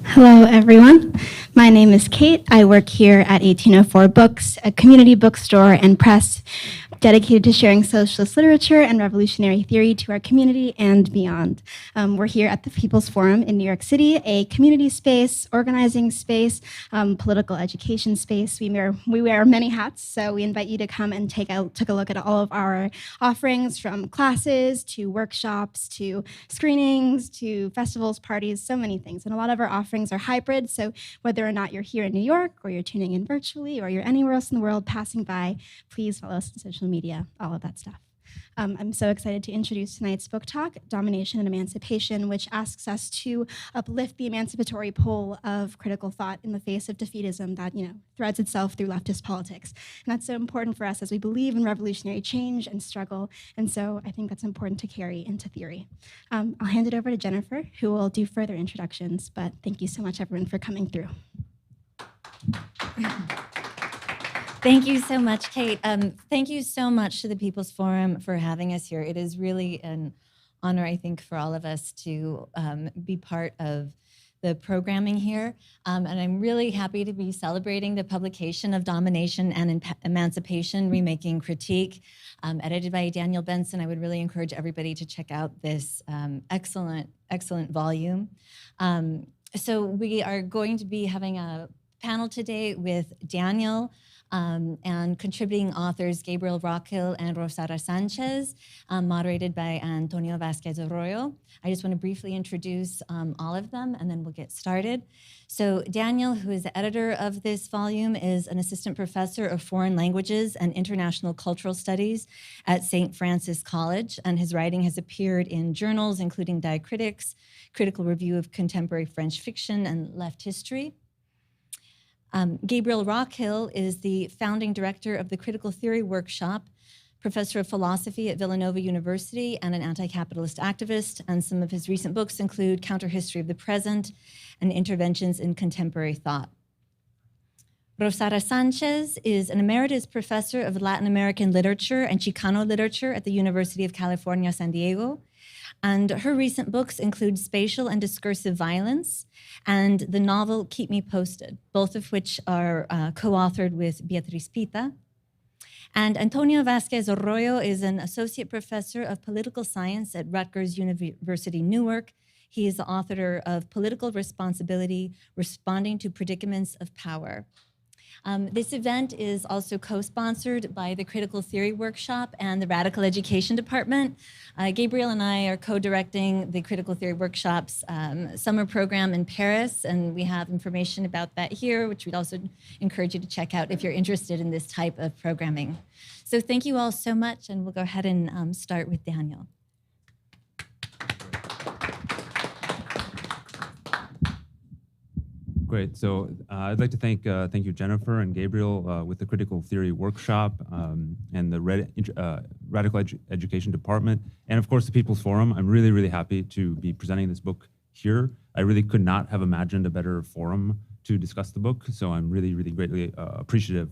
Hello, everyone. My name is Kate. I work here at 1804 Books, a community bookstore and press dedicated to sharing socialist literature and revolutionary theory to our community and beyond. We're here at the People's Forum in New York City, a community space, organizing space, political education space. We wear many hats, so we invite you to come and take a look at all of our offerings, from classes to workshops to screenings to festivals, parties, so many things. And a lot of our offerings are hybrid, so whether or not you're here in New York or you're tuning in virtually or you're anywhere else in the world passing by, please follow us on social media, all of that stuff. I'm so excited to introduce tonight's book talk, Domination and Emancipation, which asks us to uplift the emancipatory pole of critical thought in the face of defeatism that, threads itself through leftist politics. And that's so important for us as we believe in revolutionary change and struggle. And so I think that's important to carry into theory. I'll hand it over to Jennifer, who will do further introductions. But thank you so much, everyone, for coming through. Thank you so much, Kate. Thank you so much to the People's Forum for having us here. It is really an honor, I think, for all of us to be part of the programming here. And I'm really happy to be celebrating the publication of Domination and Emancipation, Remaking Critique, edited by Daniel Benson. I would really encourage everybody to check out this excellent volume. So we are going to be having a panel today with Daniel, and contributing authors Gabriel Rockhill and Rosaura Sánchez, moderated by Antonio Vázquez-Arroyo. I just want to briefly introduce all of them, and then we'll get started. So Daniel, who is the editor of this volume, is an assistant professor of foreign languages and international cultural studies at St. Francis College, and his writing has appeared in journals including Diacritics, Critical Review of Contemporary French Fiction, and Left History. Gabriel Rockhill is the founding director of the Critical Theory Workshop, professor of philosophy at Villanova University, and an anti-capitalist activist. And some of his recent books include Counterhistory of the Present and Interventions in Contemporary Thought. Rosaura Sánchez is an emeritus professor of Latin American literature and Chicano literature at the University of California, San Diego. And her recent books include Spatial and Discursive Violence and the novel Keep Me Posted, both of which are co-authored with Beatriz Pita. And Antonio Vázquez-Arroyo is an associate professor of political science at Rutgers University, Newark. He is the author of Political Responsibility, Responding to Predicaments of Power. This event is also co-sponsored by the Critical Theory Workshop and the Radical Education Department. Gabriel and I are co-directing the Critical Theory Workshop's summer program in Paris, and we have information about that here, which we'd also encourage you to check out if you're interested in this type of programming. So thank you all so much, and we'll go ahead and start with Daniel. Great. So I'd like to thank you, Jennifer and Gabriel, with the Critical Theory Workshop and the Radical Education Department, and of course the People's Forum. I'm really, really happy to be presenting this book here. I really could not have imagined a better forum to discuss the book, so I'm really, really greatly appreciative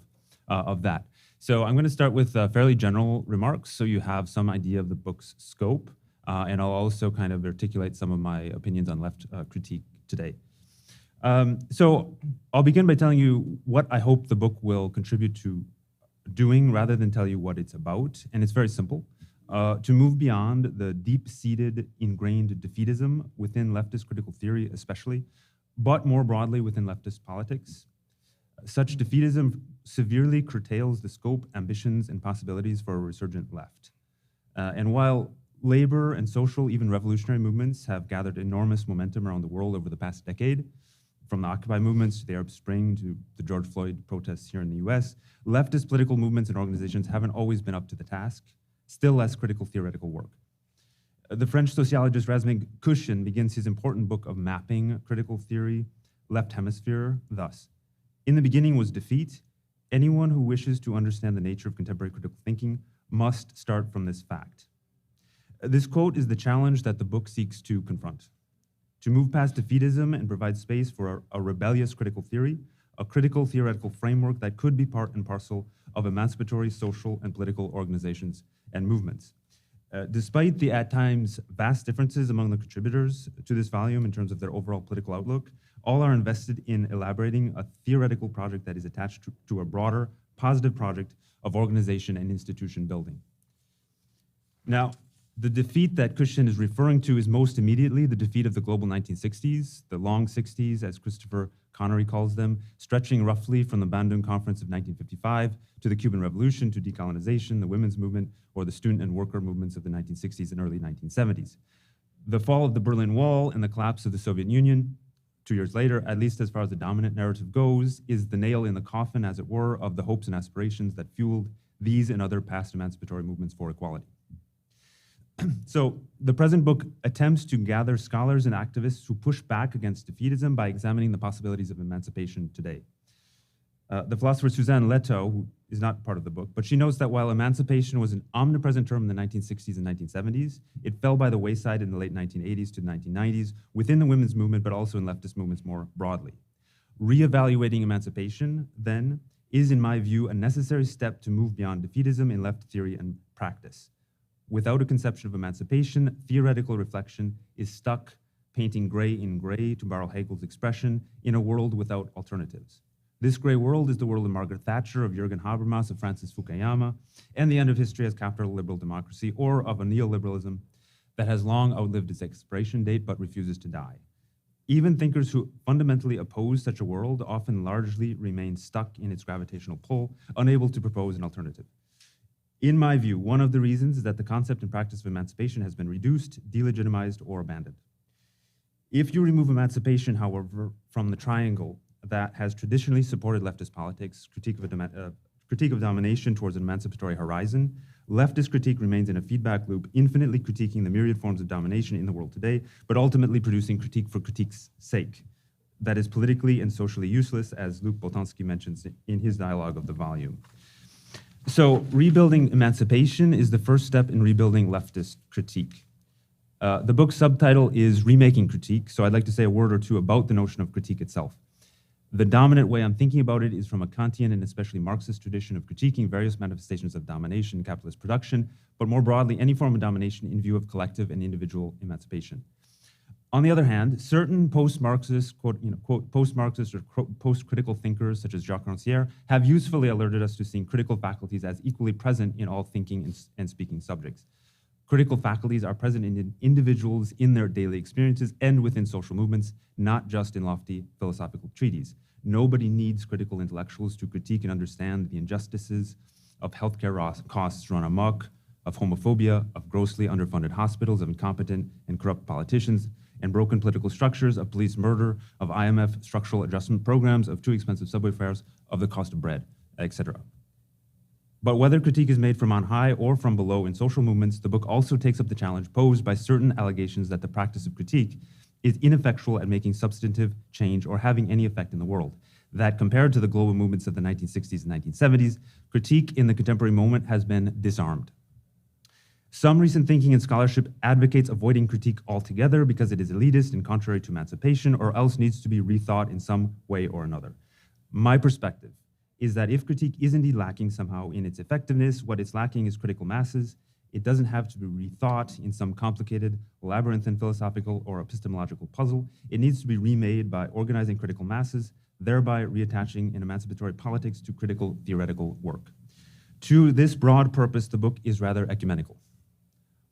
of that. So I'm going to start with fairly general remarks, so you have some idea of the book's scope, and I'll also kind of articulate some of my opinions on left critique today. So I'll begin by telling you what I hope the book will contribute to doing rather than tell you what it's about. And it's very simple, to move beyond the deep-seated, ingrained defeatism within leftist critical theory especially, but more broadly within leftist politics. Such defeatism severely curtails the scope, ambitions, and possibilities for a resurgent left. And while labor and social, even revolutionary movements have gathered enormous momentum around the world over the past decade, from the Occupy movements to the Arab Spring to the George Floyd protests here in the US, leftist political movements and organizations haven't always been up to the task, still less critical theoretical work. The French sociologist Rosemarie Cushion begins his important book of mapping critical theory, Left Hemisphere, thus: in the beginning was defeat. Anyone who wishes to understand the nature of contemporary critical thinking must start from this fact. This quote is the challenge that the book seeks to confront. To move past defeatism and provide space for a rebellious critical theory, a critical theoretical framework that could be part and parcel of emancipatory social and political organizations and movements. Despite the at times vast differences among the contributors to this volume in terms of their overall political outlook, all are invested in elaborating a theoretical project that is attached to a broader, positive project of organization and institution building. Now, the defeat that Christian is referring to is most immediately the defeat of the global 1960s, the long 60s, as Christopher Connery calls them, stretching roughly from the Bandung Conference of 1955 to the Cuban Revolution, to decolonization, the women's movement, or the student and worker movements of the 1960s and early 1970s. The fall of the Berlin Wall and the collapse of the Soviet Union 2 years later, at least as far as the dominant narrative goes, is the nail in the coffin, as it were, of the hopes and aspirations that fueled these and other past emancipatory movements for equality. So the present book attempts to gather scholars and activists who push back against defeatism by examining the possibilities of emancipation today. The philosopher Suzanne Leto, who is not part of the book, but she notes that while emancipation was an omnipresent term in the 1960s and 1970s, it fell by the wayside in the late 1980s to the 1990s within the women's movement, but also in leftist movements more broadly. Reevaluating emancipation, then, is, in my view, a necessary step to move beyond defeatism in left theory and practice. Without a conception of emancipation, theoretical reflection is stuck painting gray in gray, to borrow Hegel's expression, in a world without alternatives. This gray world is the world of Margaret Thatcher, of Jürgen Habermas, of Francis Fukuyama, and the end of history as capital liberal democracy, or of a neoliberalism that has long outlived its expiration date but refuses to die. Even thinkers who fundamentally oppose such a world often largely remain stuck in its gravitational pull, unable to propose an alternative. In my view, one of the reasons is that the concept and practice of emancipation has been reduced, delegitimized, or abandoned. If you remove emancipation, however, from the triangle that has traditionally supported leftist politics, critique of domination towards an emancipatory horizon, leftist critique remains in a feedback loop, infinitely critiquing the myriad forms of domination in the world today, but ultimately producing critique for critique's sake. That is politically and socially useless, as Luc Boltanski mentions in his dialogue of the volume. So rebuilding emancipation is the first step in rebuilding leftist critique. The book's subtitle is Remaking Critique, so I'd like to say a word or two about the notion of critique itself. The dominant way I'm thinking about it is from a Kantian and especially Marxist tradition of critiquing various manifestations of domination in capitalist production, but more broadly, any form of domination in view of collective and individual emancipation. On the other hand, certain post-Marxist, quote, post-Marxist or post-critical thinkers, such as Jacques Rancière, have usefully alerted us to seeing critical faculties as equally present in all thinking and speaking subjects. Critical faculties are present in individuals in their daily experiences and within social movements, not just in lofty philosophical treatises. Nobody needs critical intellectuals to critique and understand the injustices of healthcare costs run amok, of homophobia, of grossly underfunded hospitals, of incompetent and corrupt politicians, and broken political structures, of police murder, of IMF structural adjustment programs, of too expensive subway fares, of the cost of bread, etc. But whether critique is made from on high or from below in social movements, the book also takes up the challenge posed by certain allegations that the practice of critique is ineffectual at making substantive change or having any effect in the world. That compared to the global movements of the 1960s and 1970s, critique in the contemporary moment has been disarmed. Some recent thinking and scholarship advocates avoiding critique altogether because it is elitist and contrary to emancipation, or else needs to be rethought in some way or another. My perspective is that if critique is indeed lacking somehow in its effectiveness, what it's lacking is critical masses. It doesn't have to be rethought in some complicated, labyrinthine philosophical or epistemological puzzle. It needs to be remade by organizing critical masses, thereby reattaching an emancipatory politics to critical theoretical work. To this broad purpose, the book is rather ecumenical.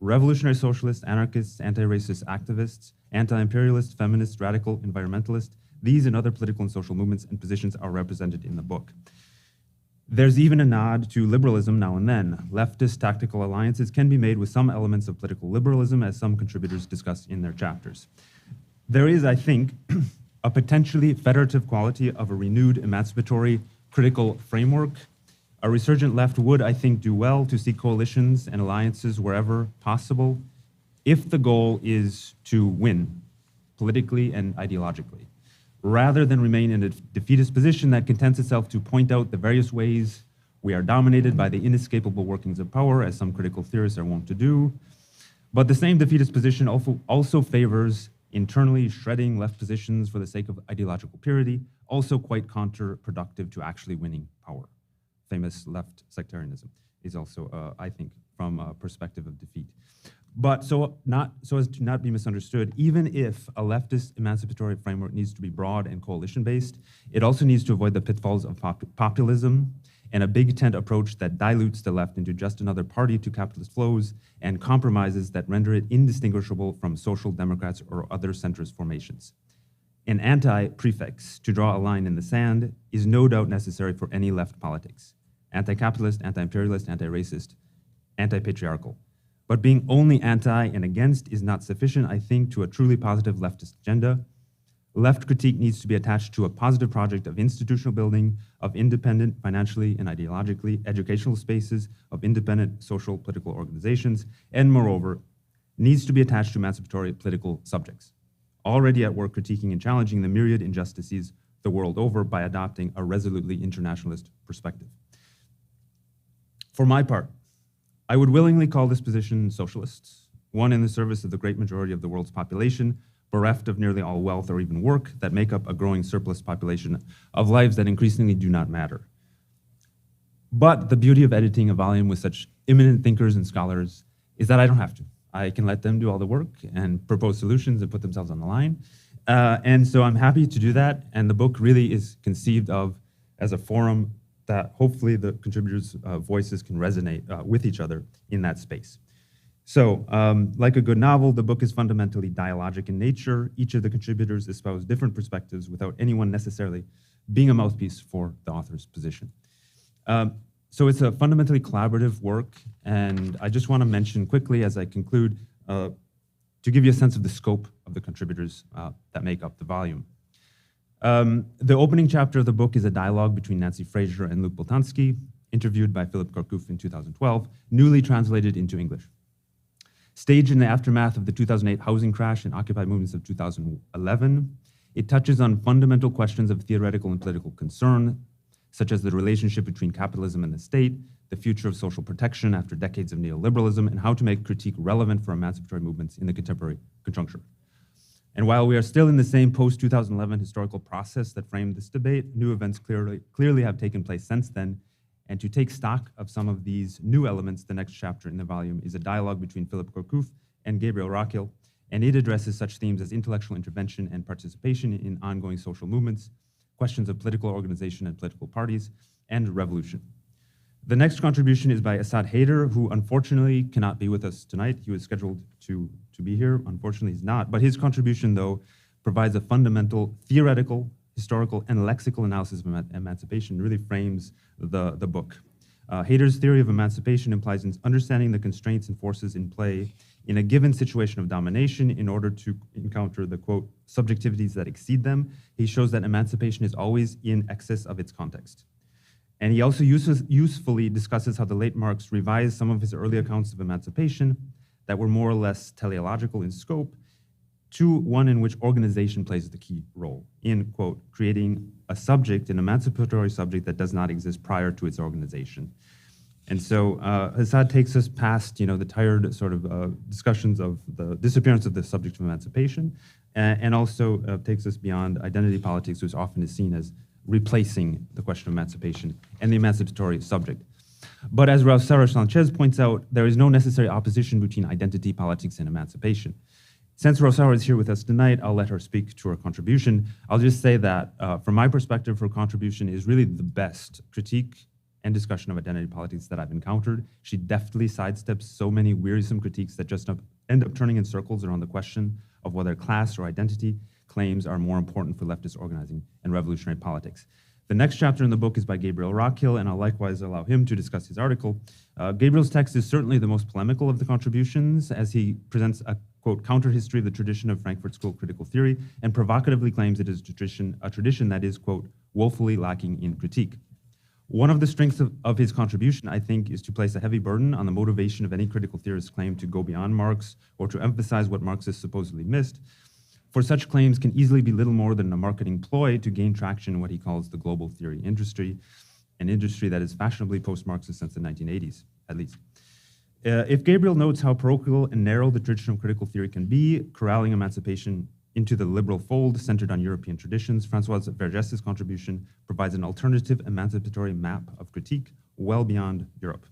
Revolutionary socialists, anarchists, anti-racist activists, anti-imperialist, feminists, radical, environmentalists, these and other political and social movements and positions are represented in the book. There's even a nod to liberalism now and then. Leftist tactical alliances can be made with some elements of political liberalism, as some contributors discuss in their chapters. There is, I think, a potentially federative quality of a renewed emancipatory critical framework. A resurgent left would, I think, do well to seek coalitions and alliances wherever possible, if the goal is to win politically and ideologically, rather than remain in a defeatist position that contents itself to point out the various ways we are dominated by the inescapable workings of power, as some critical theorists are wont to do. But the same defeatist position also favors internally shredding left positions for the sake of ideological purity, also quite counterproductive to actually winning power. Famous left sectarianism. is also, I think, from a perspective of defeat. But so as to not be misunderstood, even if a leftist emancipatory framework needs to be broad and coalition-based, it also needs to avoid the pitfalls of populism and a big tent approach that dilutes the left into just another party to capitalist flows and compromises that render it indistinguishable from social democrats or other centrist formations. An anti-prefix to draw a line in the sand is no doubt necessary for any left politics. Anti-capitalist, anti-imperialist, anti-racist, anti-patriarchal. But being only anti and against is not sufficient, I think, to a truly positive leftist agenda. Left critique needs to be attached to a positive project of institutional building, of independent, financially and ideologically, educational spaces, of independent social political organizations, and moreover, needs to be attached to emancipatory political subjects, already at work critiquing and challenging the myriad injustices the world over by adopting a resolutely internationalist perspective. For my part, I would willingly call this position socialist, one in the service of the great majority of the world's population, bereft of nearly all wealth or even work, that make up a growing surplus population of lives that increasingly do not matter. But the beauty of editing a volume with such eminent thinkers and scholars is that I don't have to. I can let them do all the work and propose solutions and put themselves on the line. And so I'm happy to do that. And the book really is conceived of as a forum that hopefully the contributors' voices can resonate with each other in that space. So, like a good novel, the book is fundamentally dialogic in nature. Each of the contributors espouse different perspectives without anyone necessarily being a mouthpiece for the author's position. So it's a fundamentally collaborative work, and I just want to mention quickly as I conclude, to give you a sense of the scope of the contributors that make up the volume. The opening chapter of the book is a dialogue between Nancy Fraser and Luc Boltanski, interviewed by Philip Korkuf in 2012, newly translated into English. Staged in the aftermath of the 2008 housing crash and Occupy movements of 2011, it touches on fundamental questions of theoretical and political concern, such as the relationship between capitalism and the state, the future of social protection after decades of neoliberalism, and how to make critique relevant for emancipatory movements in the contemporary conjuncture. And while we are still in the same post-2011 historical process that framed this debate, new events clearly have taken place since then. And to take stock of some of these new elements, the next chapter in the volume is a dialogue between Philip Korkuf and Gabriel Rockhill, and it addresses such themes as intellectual intervention and participation in ongoing social movements, questions of political organization and political parties, and revolution. The next contribution is by Asad Haider, who unfortunately cannot be with us tonight. He was scheduled to be here. Unfortunately, he's not. But his contribution, though, provides a fundamental theoretical, historical, and lexical analysis of emancipation, really frames the book. Haider's theory of emancipation implies understanding the constraints and forces in play in a given situation of domination in order to encounter the, quote, subjectivities that exceed them. He shows that emancipation is always in excess of its context. And he also usefully discusses how the late Marx revised some of his early accounts of emancipation that were more or less teleological in scope to one in which organization plays the key role in, quote, creating a subject, an emancipatory subject that does not exist prior to its organization. And so Asad takes us past, the tired sort of discussions of the disappearance of the subject of emancipation, and also takes us beyond identity politics, which often is seen as replacing the question of emancipation and the emancipatory subject. But as Rosaura Sánchez points out, there is no necessary opposition between identity politics and emancipation. Since Rosaura is here with us tonight, I'll let her speak to her contribution. I'll just say that from my perspective, her contribution is really the best critique and discussion of identity politics that I've encountered. She deftly sidesteps so many wearisome critiques that just end up turning in circles around the question of whether class or identity claims are more important for leftist organizing and revolutionary politics. The next chapter in the book is by Gabriel Rockhill, and I'll likewise allow him to discuss his article. Gabriel's text is certainly the most polemical of the contributions, as he presents a, quote, counter-history of the tradition of Frankfurt School critical theory, and provocatively claims it is a tradition that is, quote, woefully lacking in critique. One of the strengths of his contribution, I think, is to place a heavy burden on the motivation of any critical theorist's claim to go beyond Marx or to emphasize what Marxists supposedly missed. For such claims can easily be little more than a marketing ploy to gain traction in what he calls the global theory industry, an industry that is fashionably post-Marxist since the 1980s, at least. If Gabriel notes how parochial and narrow the tradition of critical theory can be, corralling emancipation into the liberal fold centered on European traditions, Françoise Vergès' contribution provides an alternative emancipatory map of critique well beyond Europe.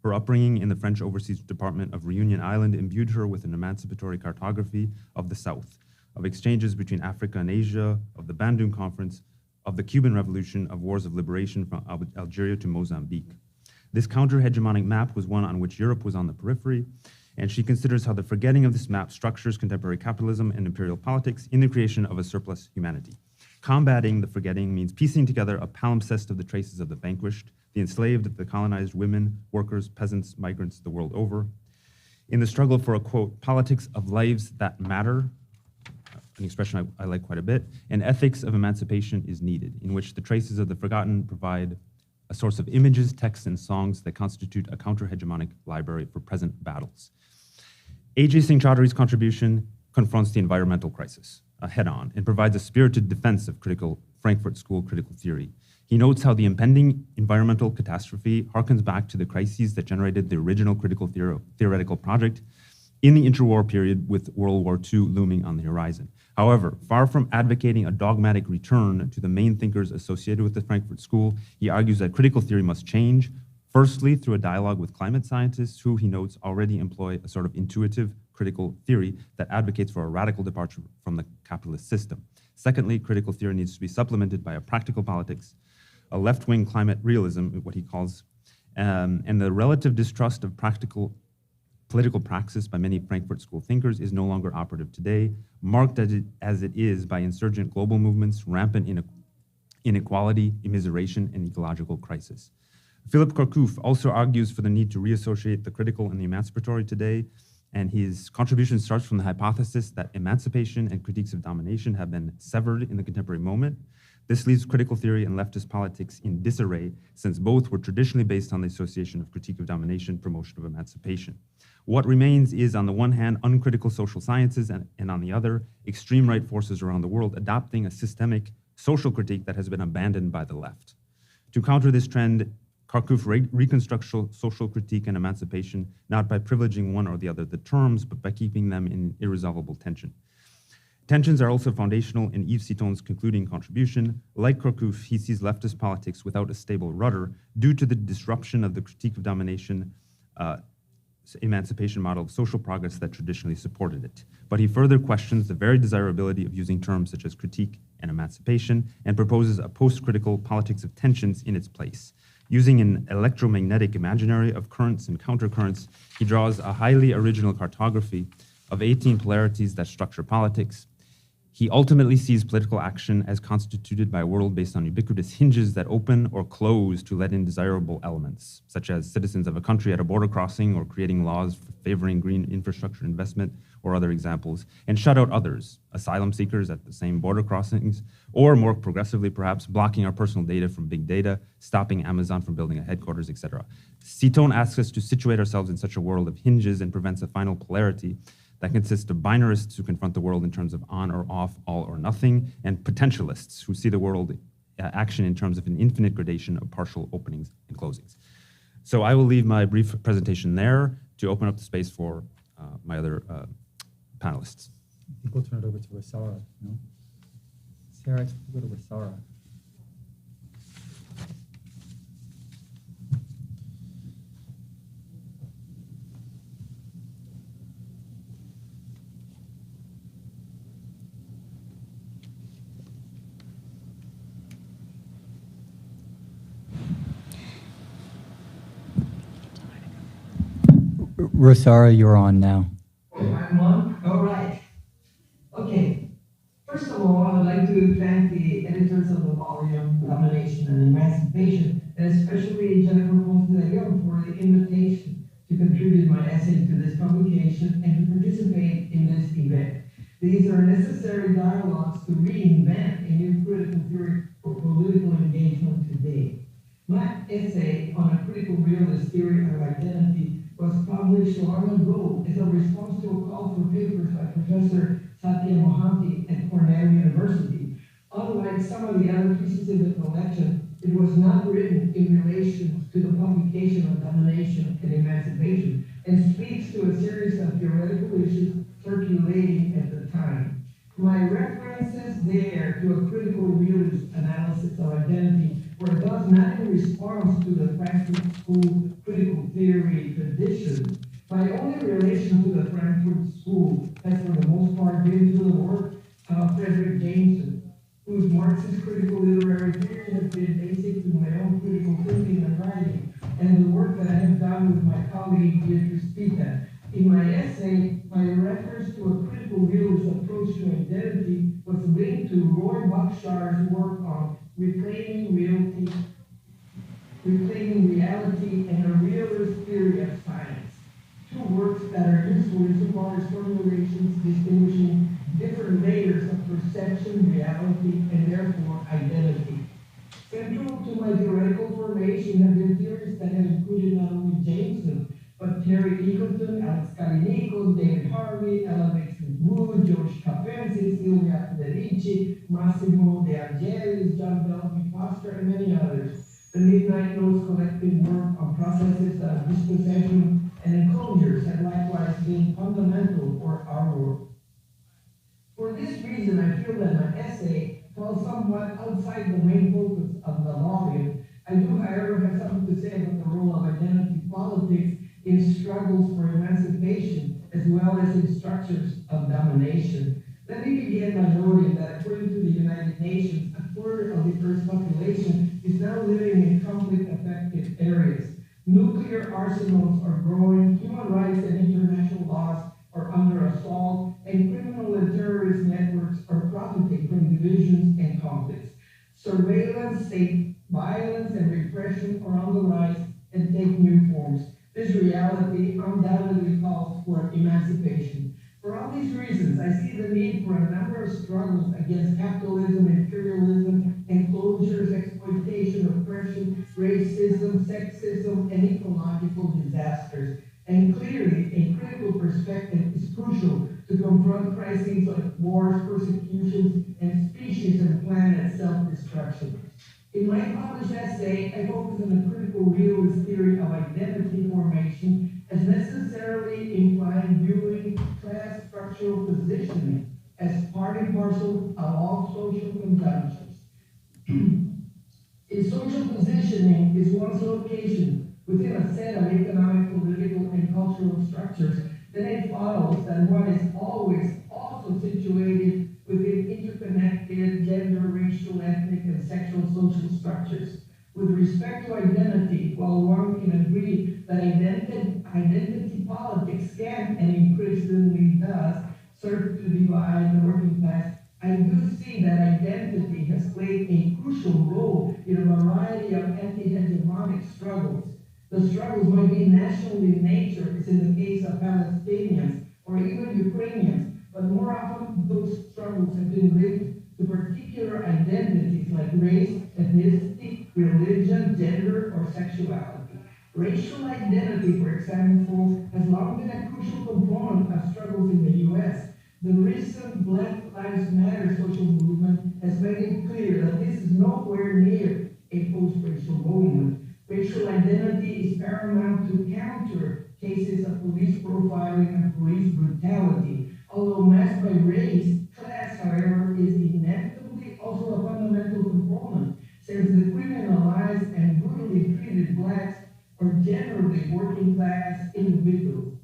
Her upbringing in the French Overseas Department of Reunion Island imbued her with an emancipatory cartography of the South, of exchanges between Africa and Asia, of the Bandung Conference, of the Cuban Revolution, of wars of liberation from Algeria to Mozambique. This counter-hegemonic map was one on which Europe was on the periphery, and she considers how the forgetting of this map structures contemporary capitalism and imperial politics in the creation of a surplus humanity. Combating the forgetting means piecing together a palimpsest of the traces of the vanquished, the enslaved, the colonized, women, workers, peasants, migrants the world over. In the struggle for a, quote, politics of lives that matter, an expression I like quite a bit, an ethics of emancipation is needed, in which the traces of the forgotten provide a source of images, texts, and songs that constitute a counter-hegemonic library for present battles. A.J. Singh Chaudhary's contribution confronts the environmental crisis head-on and provides a spirited defense of Frankfurt School critical theory. He notes how the impending environmental catastrophe harkens back to the crises that generated the original critical theoretical project in the interwar period, with World War II looming on the horizon. However, far from advocating a dogmatic return to the main thinkers associated with the Frankfurt School, he argues that critical theory must change, firstly through a dialogue with climate scientists who, he notes, already employ a sort of intuitive critical theory that advocates for a radical departure from the capitalist system. Secondly, critical theory needs to be supplemented by a practical politics, a left-wing climate realism, what he calls, and the relative distrust of practical political praxis by many Frankfurt School thinkers is no longer operative today, marked as it is by insurgent global movements, rampant inequality, immiseration, and ecological crisis. Philip Korkuf also argues for the need to reassociate the critical and the emancipatory today, and his contribution starts from the hypothesis that emancipation and critiques of domination have been severed in the contemporary moment. This leaves critical theory and leftist politics in disarray, since both were traditionally based on the association of critique of domination, promotion of emancipation. What remains is, on the one hand, uncritical social sciences, and on the other, extreme right forces around the world adopting a systemic social critique that has been abandoned by the left. To counter this trend, Korkuf reconstructs social critique and emancipation not by privileging one or the other the terms, but by keeping them in irresolvable tension. Tensions are also foundational in Yves Citon's concluding contribution. Like Korkuf, he sees leftist politics without a stable rudder due to the disruption of the critique of domination emancipation model of social progress that traditionally supported it. But he further questions the very desirability of using terms such as critique and emancipation, and proposes a post-critical politics of tensions in its place. Using an electromagnetic imaginary of currents and countercurrents, he draws a highly original cartography of 18 polarities that structure politics. He ultimately sees political action as constituted by a world based on ubiquitous hinges that open or close to let in desirable elements, such as citizens of a country at a border crossing, or creating laws favoring green infrastructure investment, or other examples, and shut out others, asylum seekers at the same border crossings, or more progressively perhaps, blocking our personal data from big data, stopping Amazon from building a headquarters, etc. Citon asks us to situate ourselves in such a world of hinges and prevents a final polarity that consists of binarists who confront the world in terms of on or off, all or nothing, and potentialists who see the world action in terms of an infinite gradation of partial openings and closings. So I will leave my brief presentation there to open up the space for my other panelists. I think we'll turn it over to Rosaura. No? Sarah, I think we'll go to Rosaura. Rosaura, you're on now. I'm on? All right. Okay. First of all, I would like to thank the editors of the volume, Domination and Emancipation, and especially Jennifer Ponce-de-Leon for the invitation to contribute my essay to this publication and to participate in this event. These are necessary dialogues to reinvent a new critical theory for political engagement today. My essay on a critical realist theory of identity was published long ago as a response to a call for papers by Professor Satya Mohanty at Cornell University. Unlike some of the other pieces in the collection, it was not written in relation to the publication of Domination and Emancipation, and speaks to a series of theoretical issues circulating at the time. My references there to a critical realist analysis of identity were thus not in response to the Frankfurt School critical theory whose Marxist critical literary theory has been basic to my own critical thinking and writing, and the work that I have done with my colleague Diacritics. In my essay, my reference to a critical realist approach to identity was linked to Roy Buckshar's work on reclaiming reality and a realist theory of science. Two works that are useful insofar as formulations distinguishing different layers of perception, reality, and therefore identity. Central to my theoretical formation have been theories that have included not only Jameson, but Terry Eagleton, Alex Kalinico, David Harvey, Ella Dixon Wood, George Capenzi, Silvia Federici, Massimo De Angelis, John Bellamy Foster, and many others. The Midnight Notes collective work on processes of dispossession and enclosures have likewise been fundamental for our work. For this reason, I feel that my essay falls somewhat outside the main focus of the volume. I do, however, have something to say about the role of identity politics in struggles for emancipation, as well as in structures of domination. Let me begin by noting that according to the United Nations, a quarter of the Earth's population is now living in conflict-affected areas. Nuclear arsenals are growing, human rights and international laws are under assault, and criminal and terrorist networks are profiting from divisions and conflicts. Surveillance, state violence, and repression are on the rise and take new forms. This reality undoubtedly calls for emancipation. For all these reasons, I see the need for a number of struggles against capitalism, imperialism, enclosures, exploitation, oppression, racism, sexism, and ecological disasters. And clearly, a critical perspective is crucial to confront crises like wars, persecutions, and species and planet self-destruction. In my published essay, I focus on the critical realist theory of identity formation as necessarily implying viewing class structural positioning as part and parcel of all social conjunctions. If social positioning is one's location within a set of economic, political, and cultural structures, then it follows that one is always also situated within interconnected gender, racial, ethnic, and sexual social structures. With respect to identity, while one can agree that identity politics can and increasingly does serve to divide the working class, I do see that identity has played a crucial role in a variety of anti-hegemonic struggles. The struggles might be national in nature, as in the case of Palestinians or even Ukrainians, but more often those struggles have been linked to particular identities like race, ethnicity, religion, gender, or sexuality. Racial identity, for example, has long been a crucial component of struggles in the U.S. The recent Black Lives Matter social movement has made it clear that this is nowhere near a post-racial movement. Racial identity is paramount to counter cases of police profiling and police brutality. Although masked by race, class, however, is inevitably also a fundamental component, since the criminalized and brutally treated blacks are generally working class individuals.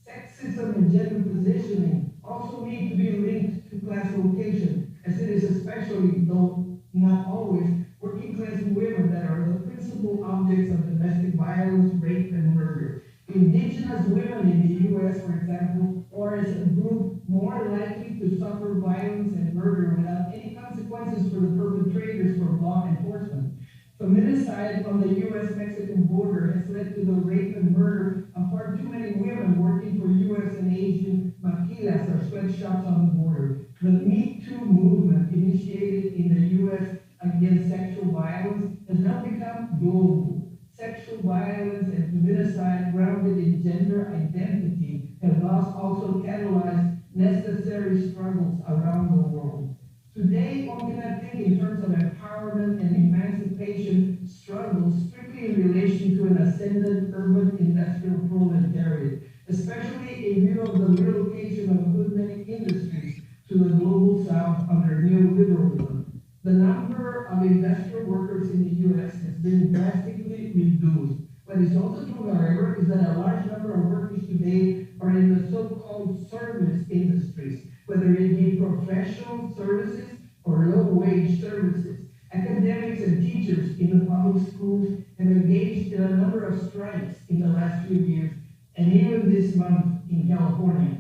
Sexism and gender positioning also need to be linked to class location, as it is especially, though not always, working class women that are the principal objects of domestic violence, rape, and murder. Indigenous women in the U.S., for example, are as a group more likely to suffer violence and murder without any consequences for the perpetrators from law enforcement. Feminicide on the U.S.-Mexican border has led to the rape and murder of far too many women working for U.S. and Asian maquilas or sweatshops on the border. The Me Too movement, initiated in the U.S. against sexual violence, has now become global. Sexual violence and feminicide grounded in gender identity have thus also catalyzed necessary struggles around the world. Today, one cannot think in terms of empowerment and emancipation struggles strictly in relation to an ascendant urban industrial proletariat, especially in view of the relocation of a good many industries to the global south under neoliberalism. The number of industrial workers in the U.S. has been drastically reduced. What is also true, however, is that a large number of workers today are in the so-called service industries, whether it be professional services, or low-wage services. Academics and teachers in the public schools have engaged in a number of strikes in the last few years, and even this month in California.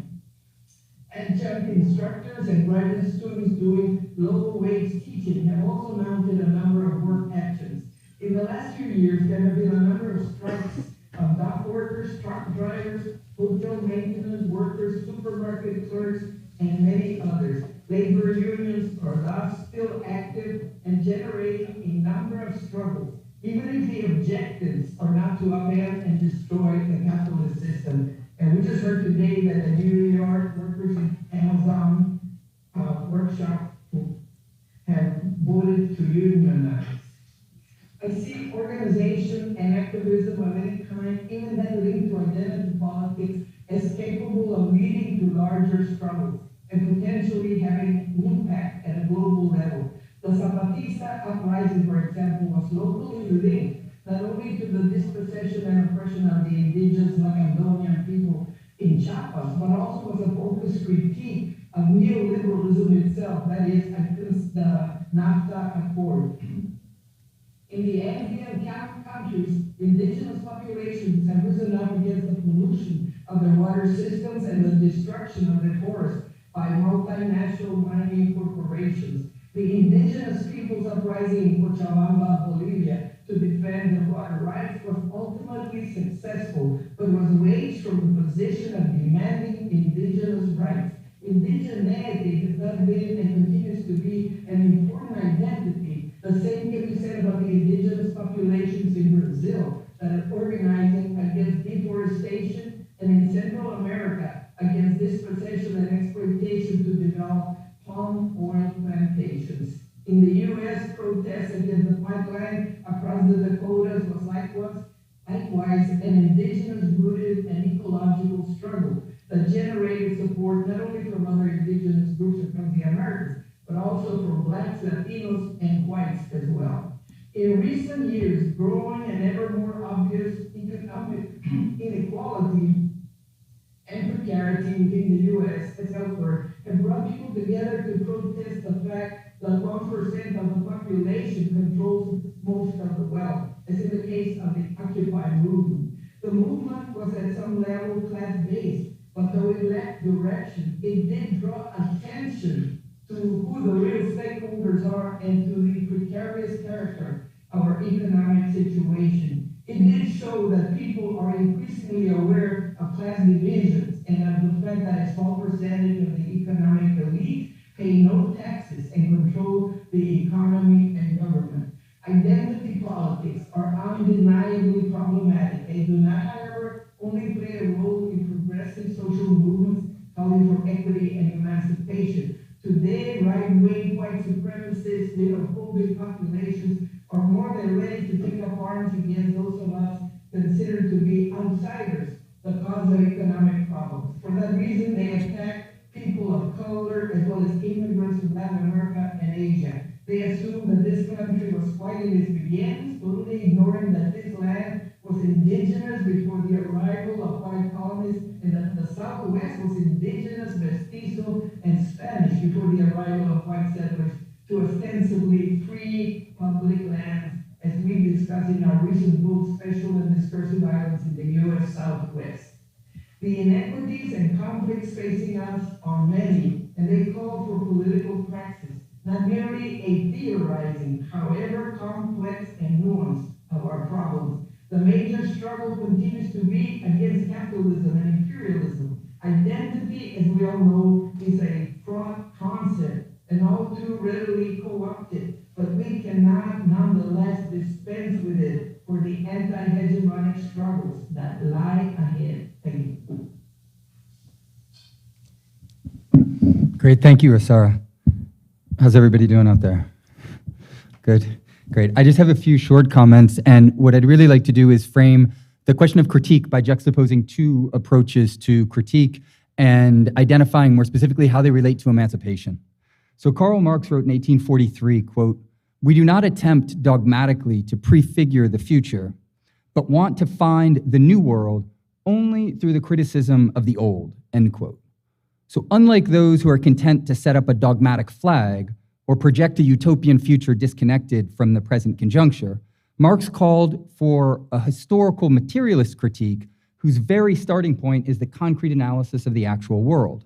Adjunct instructors and graduate students doing low-wage teaching have also mounted a number of work actions. In the last few years, there have been a number of strikes of dock workers, truck drivers, hotel maintenance workers, supermarket clerks, and many others. Labor unions are thus still active and generating a number of struggles, even if the objectives are not to upend and destroy the capitalist system. And we just heard today that the New York workers in Amazon workshop have voted to unionize. I see organization and activism of any kind, even that linked to identity politics, as capable of leading to larger struggles and potentially having an impact at a global level. The Zapatista uprising, for example, was locally linked not only to the dispossession and oppression of the indigenous Lacandonian people in Chiapas, but also was a focused critique of neoliberalism itself, that is, against the NAFTA Accord. In the Andean countries, indigenous populations have risen up against the pollution of their water systems and the destruction of their forests by multinational mining corporations. The indigenous people's uprising in Cochabamba, Bolivia, to defend their water rights was ultimately successful, but was waged from the position of demanding indigenous rights. Indigeneity has not been and continues to be an important identity. The same can be said about the indigenous populations in Brazil that are organizing against deforestation, and in Central America against dispossession and exploitation to develop palm oil plantations. In the U.S., protests against the pipeline across the Dakotas was likewise an indigenous-rooted and ecological struggle that generated support not only from other indigenous groups across the Americas, but also from Blacks, Latinos, and whites as well. In recent years, growing and ever more obvious economic inequality and precarity within the U.S. as elsewhere have brought people together to protest the fact that 1% of the population controls most of the wealth, as in the case of the Occupy movement. The movement was at some level class-based, but though it lacked direction, it did draw attention to who the real stakeholders are and to the precarious character of our economic situation. It did show that people are increasingly aware of class divisions and of the fact that a small percentage of the economic elite pay no taxes and control the economy and government. Identity politics are undeniably problematic. They do not, however, only play a role in progressive social movements calling for equity and emancipation. Today, right-wing white supremacists, xenophobic populations are more than ready to take up arms against those of us considered to be outsiders, the cause of economic problems. For that reason, they attack people of color as well as immigrants from Latin America and Asia. They assume that this country was white in its beginnings, totally ignoring that this land was indigenous before the arrival of white colonists, and that the Southwest was indigenous, mestizo, and Spanish before the arrival of white settlers to ostensibly free public lands, as we discussed in our recent book, Special and Discursive Islands in the U.S. Southwest. The inequities and conflicts facing us are many, and they call for political praxis, not merely a theorizing, however complex and nuanced, of our problems. The major struggle continues to be against capitalism and imperialism. Identity, as we all know, is a fraught concept and all too readily co-opted, but we cannot nonetheless dispense with it for the anti-hegemonic struggles that lie ahead. Thank you. Great, thank you, Rosaura. How's everybody doing out there? Good, great. I just have a few short comments, and what I'd really like to do is frame the question of critique by juxtaposing two approaches to critique and identifying more specifically how they relate to emancipation. So Karl Marx wrote in 1843, quote, "We do not attempt dogmatically to prefigure the future, but want to find the new world only through the criticism of the old," end quote. So unlike those who are content to set up a dogmatic flag, or project a utopian future disconnected from the present conjuncture, Marx called for a historical materialist critique whose very starting point is the concrete analysis of the actual world.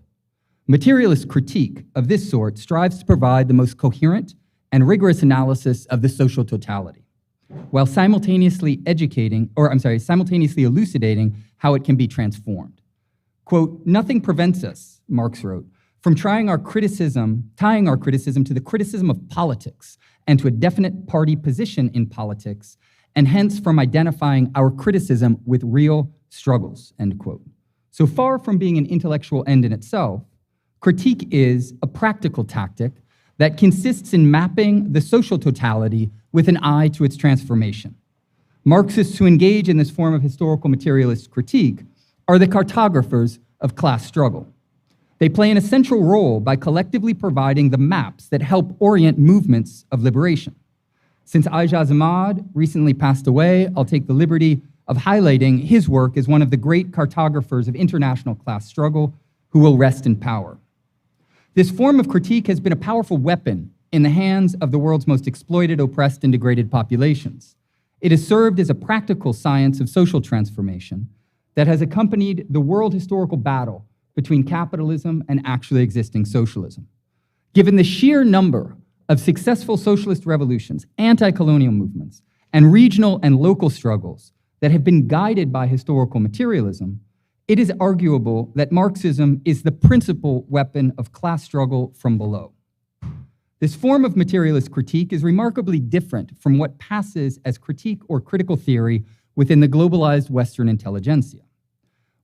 Materialist critique of this sort strives to provide the most coherent and rigorous analysis of the social totality, while simultaneously elucidating how it can be transformed. Quote, "Nothing prevents us," Marx wrote, "from tying our criticism to the criticism of politics and to a definite party position in politics, and hence from identifying our criticism with real struggles," end quote. So far from being an intellectual end in itself, critique is a practical tactic that consists in mapping the social totality with an eye to its transformation. Marxists who engage in this form of historical materialist critique are the cartographers of class struggle. They play an essential role by collectively providing the maps that help orient movements of liberation. Since Ijaz Ahmad recently passed away, I'll take the liberty of highlighting his work as one of the great cartographers of international class struggle who will rest in power. This form of critique has been a powerful weapon in the hands of the world's most exploited, oppressed, and degraded populations. It has served as a practical science of social transformation that has accompanied the world historical battle between capitalism and actually existing socialism. Given the sheer number of successful socialist revolutions, anti-colonial movements, and regional and local struggles that have been guided by historical materialism, it is arguable that Marxism is the principal weapon of class struggle from below. This form of materialist critique is remarkably different from what passes as critique or critical theory within the globalized Western intelligentsia.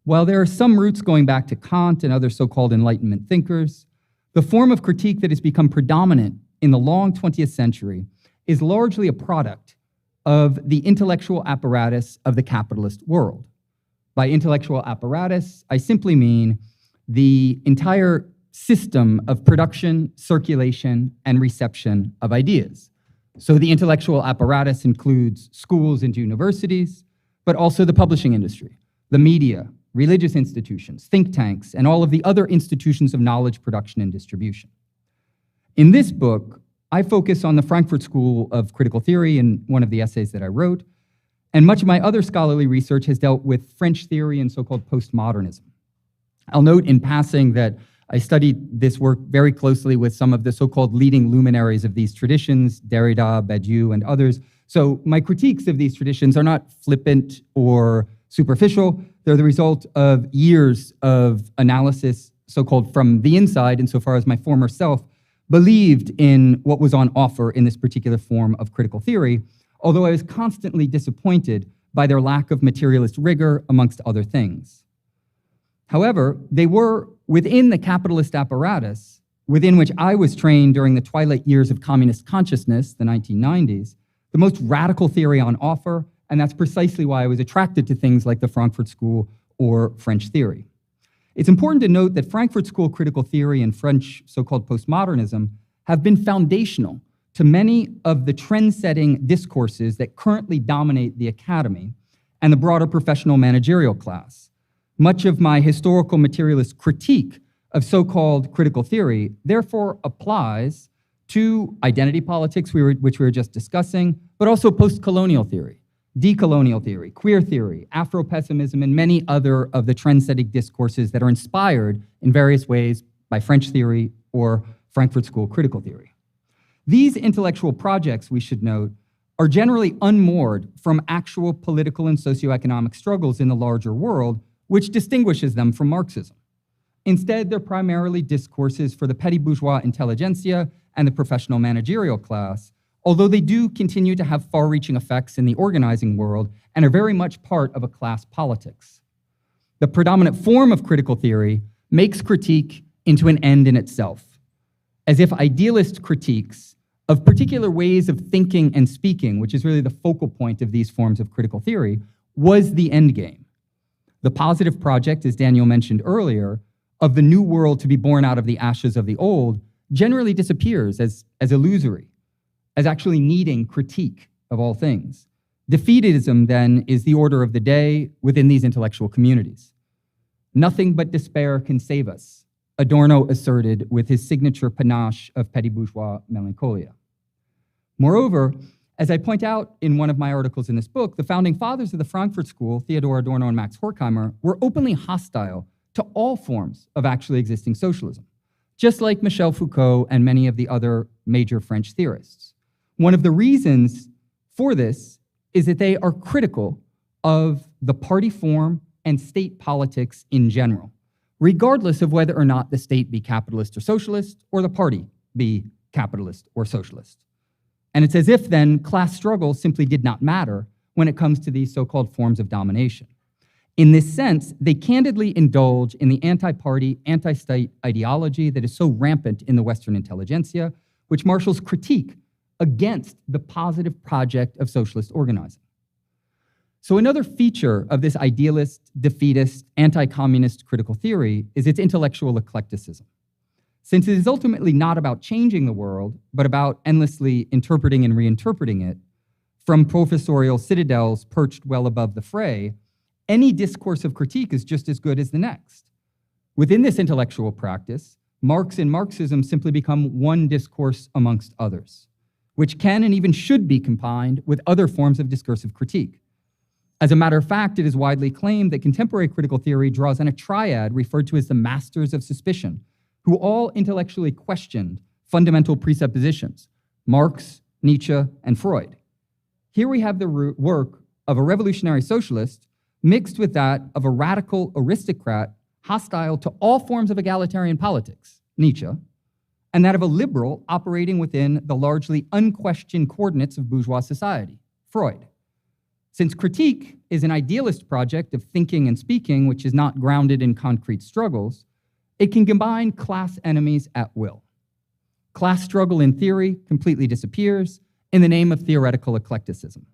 While there are some roots going back to Kant and other so-called Enlightenment thinkers, the form of critique that has become predominant in the long 20th century is largely a product of the intellectual apparatus of the capitalist world. By intellectual apparatus, I simply mean the entire system of production, circulation, and reception of ideas. So the intellectual apparatus includes schools and universities, but also the publishing industry, the media, religious institutions, think tanks, and all of the other institutions of knowledge production and distribution. In this book, I focus on the Frankfurt School of Critical Theory in one of the essays that I wrote, and much of my other scholarly research has dealt with French theory and so-called postmodernism. I'll note in passing that I studied this work very closely with some of the so-called leading luminaries of these traditions, Derrida, Badiou, and others. So my critiques of these traditions are not flippant or superficial. They're the result of years of analysis, so-called from the inside, insofar as my former self believed in what was on offer in this particular form of critical theory, although I was constantly disappointed by their lack of materialist rigor, amongst other things. However, they were within the capitalist apparatus, within which I was trained during the twilight years of communist consciousness, the 1990s, the most radical theory on offer, and that's precisely why I was attracted to things like the Frankfurt School or French theory. It's important to note that Frankfurt School critical theory and French so-called postmodernism have been foundational to many of the trend-setting discourses that currently dominate the academy and the broader professional managerial class. Much of my historical materialist critique of so-called critical theory therefore applies to identity politics, which we were just discussing, but also post-colonial theory, decolonial theory, queer theory, Afro-pessimism, and many other of the trend-setting discourses that are inspired in various ways by French theory or Frankfurt School critical theory. These intellectual projects, we should note, are generally unmoored from actual political and socioeconomic struggles in the larger world, which distinguishes them from Marxism. Instead, they're primarily discourses for the petty bourgeois intelligentsia and the professional managerial class, although they do continue to have far-reaching effects in the organizing world and are very much part of a class politics. The predominant form of critical theory makes critique into an end in itself, as if idealist critiques of particular ways of thinking and speaking, which is really the focal point of these forms of critical theory, was the end game. The positive project, as Daniel mentioned earlier, of the new world to be born out of the ashes of the old generally disappears as illusory, as actually needing critique of all things. Defeatism, then, is the order of the day within these intellectual communities. Nothing but despair can save us, Adorno asserted with his signature panache of petty bourgeois melancholia. Moreover, as I point out in one of my articles in this book, the founding fathers of the Frankfurt School, Theodor Adorno and Max Horkheimer, were openly hostile to all forms of actually existing socialism, just like Michel Foucault and many of the other major French theorists. One of the reasons for this is that they are critical of the party form and state politics in general, regardless of whether or not the state be capitalist or socialist, or the party be capitalist or socialist. And it's as if then class struggle simply did not matter when it comes to these so-called forms of domination. In this sense, they candidly indulge in the anti-party, anti-state ideology that is so rampant in the Western intelligentsia, which marshals critique against the positive project of socialist organizing. So another feature of this idealist, defeatist, anti-communist critical theory is its intellectual eclecticism. Since it is ultimately not about changing the world, but about endlessly interpreting and reinterpreting it, from professorial citadels perched well above the fray, any discourse of critique is just as good as the next. Within this intellectual practice, Marx and Marxism simply become one discourse amongst others, which can and even should be combined with other forms of discursive critique. As a matter of fact, it is widely claimed that contemporary critical theory draws on a triad referred to as the masters of suspicion, who all intellectually questioned fundamental presuppositions, Marx, Nietzsche, and Freud. Here we have the work of a revolutionary socialist mixed with that of a radical aristocrat hostile to all forms of egalitarian politics, Nietzsche, and that of a liberal operating within the largely unquestioned coordinates of bourgeois society, Freud. Since critique is an idealist project of thinking and speaking which is not grounded in concrete struggles, it can combine class enemies at will. Class struggle in theory completely disappears in the name of theoretical eclecticism.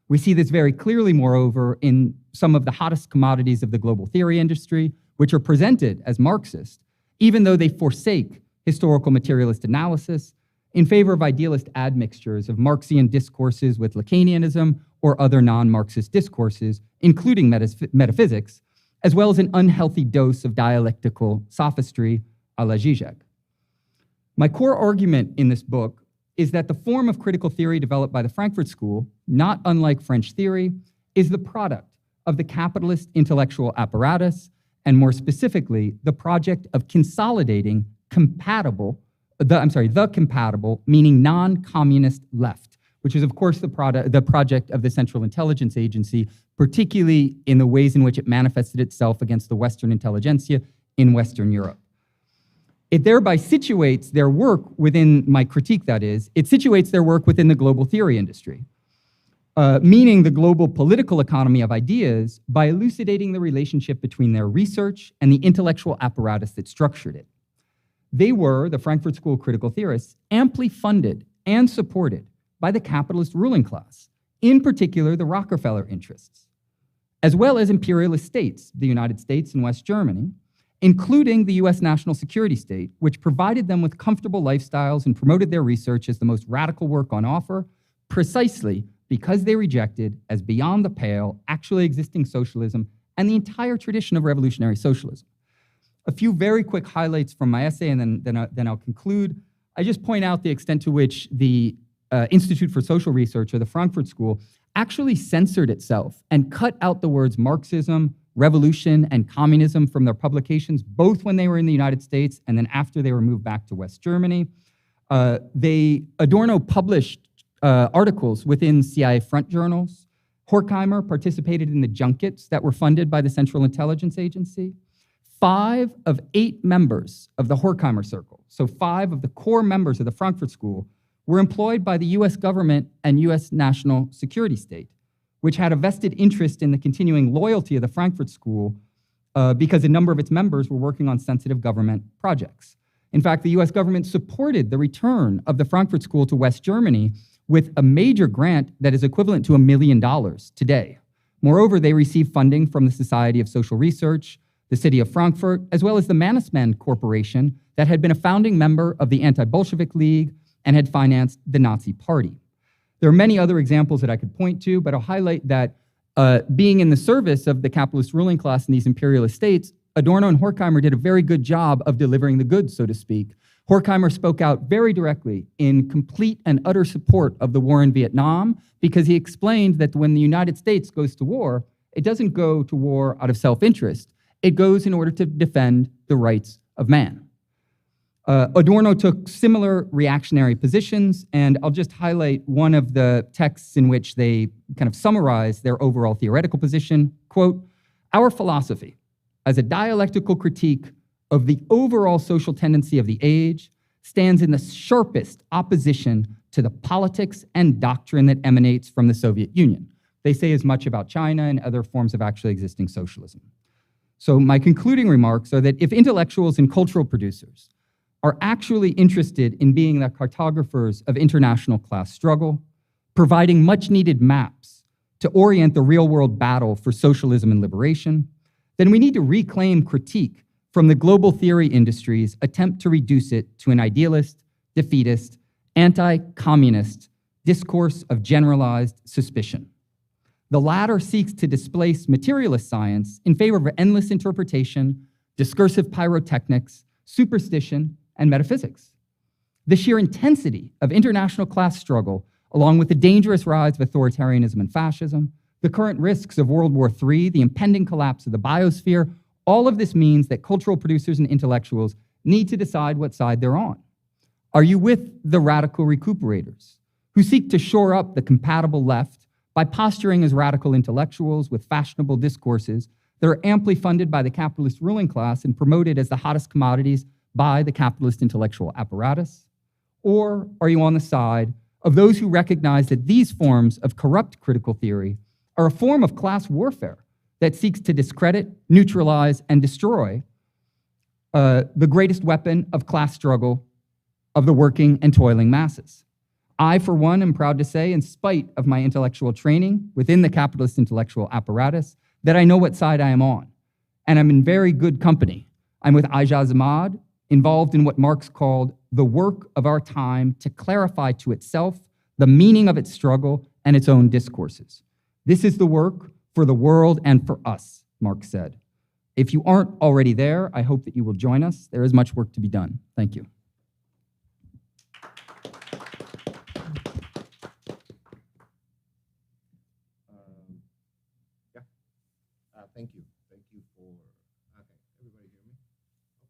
We see this very clearly, moreover, in some of the hottest commodities of the global theory industry, which are presented as Marxist, even though they forsake historical materialist analysis in favor of idealist admixtures of Marxian discourses with Lacanianism or other non-Marxist discourses, including metaphysics, as well as an unhealthy dose of dialectical sophistry a la Zizek. My core argument in this book is that the form of critical theory developed by the Frankfurt School, not unlike French theory, is the product of the capitalist intellectual apparatus, and more specifically, the project of consolidating the compatible, meaning non-communist left, which is of course the project of the Central Intelligence Agency, particularly in the ways in which it manifested itself against the Western intelligentsia in Western Europe. It thereby situates their work within, my critique that is, it situates their work within the global theory industry, meaning the global political economy of ideas, by elucidating the relationship between their research and the intellectual apparatus that structured it. They were, the Frankfurt School critical theorists, amply funded and supported by the capitalist ruling class, in particular the Rockefeller interests, as well as imperialist states, the United States and West Germany, including the US national security state, which provided them with comfortable lifestyles and promoted their research as the most radical work on offer, precisely because they rejected, as beyond the pale, actually existing socialism and the entire tradition of revolutionary socialism. A few very quick highlights from my essay, and then I'll conclude. I just point out the extent to which the Institute for Social Research, or the Frankfurt School, actually censored itself and cut out the words Marxism, revolution, and communism from their publications, both when they were in the United States and then after they were moved back to West Germany. Adorno published articles within CIA front journals. Horkheimer participated in the junkets that were funded by the Central Intelligence Agency. 5 of 8 members of the Horkheimer Circle, so 5 of the core members of the Frankfurt School, were employed by the US government and US national security state, which had a vested interest in the continuing loyalty of the Frankfurt School because a number of its members were working on sensitive government projects. In fact, the US government supported the return of the Frankfurt School to West Germany with a major grant that is equivalent to $1 million today. Moreover, they received funding from the Society of Social Research, the city of Frankfurt, as well as the Mannesmann Corporation that had been a founding member of the Anti-Bolshevik League and had financed the Nazi Party. There are many other examples that I could point to, but I'll highlight that being in the service of the capitalist ruling class in these imperialist states Adorno and Horkheimer did a very good job of delivering the goods, so to speak. Horkheimer spoke out very directly in complete and utter support of the war in Vietnam because he explained that when the United States goes to war, it doesn't go to war out of self-interest. It goes in order to defend the rights of man. Adorno took similar reactionary positions, and I'll just highlight one of the texts in which they kind of summarize their overall theoretical position. Quote, "Our philosophy, as a dialectical critique of the overall social tendency of the age, stands in the sharpest opposition to the politics and doctrine that emanates from the Soviet Union." They say as much about China and other forms of actually existing socialism. So my concluding remarks are that if intellectuals and cultural producers are actually interested in being the cartographers of international class struggle, providing much needed maps to orient the real world battle for socialism and liberation, then we need to reclaim critique from the global theory industry's attempt to reduce it to an idealist, defeatist, anti-communist discourse of generalized suspicion. The latter seeks to displace materialist science in favor of endless interpretation, discursive pyrotechnics, superstition, and metaphysics. The sheer intensity of international class struggle, along with the dangerous rise of authoritarianism and fascism, the current risks of World War III, the impending collapse of the biosphere, all of this means that cultural producers and intellectuals need to decide what side they're on. Are you with the radical recuperators who seek to shore up the compatible left by posturing as radical intellectuals with fashionable discourses that are amply funded by the capitalist ruling class and promoted as the hottest commodities by the capitalist intellectual apparatus? Or are you on the side of those who recognize that these forms of corrupt critical theory are a form of class warfare that seeks to discredit, neutralize, and destroy the greatest weapon of class struggle of the working and toiling masses? I, for one, am proud to say, in spite of my intellectual training within the capitalist intellectual apparatus, that I know what side I am on. And I'm in very good company. I'm with Ijaz Ahmad, involved in what Marx called the work of our time to clarify to itself the meaning of its struggle and its own discourses. This is the work for the world and for us, Marx said. If you aren't already there, I hope that you will join us. There is much work to be done. Thank you. Thank you. Thank you for, okay, everybody hear me?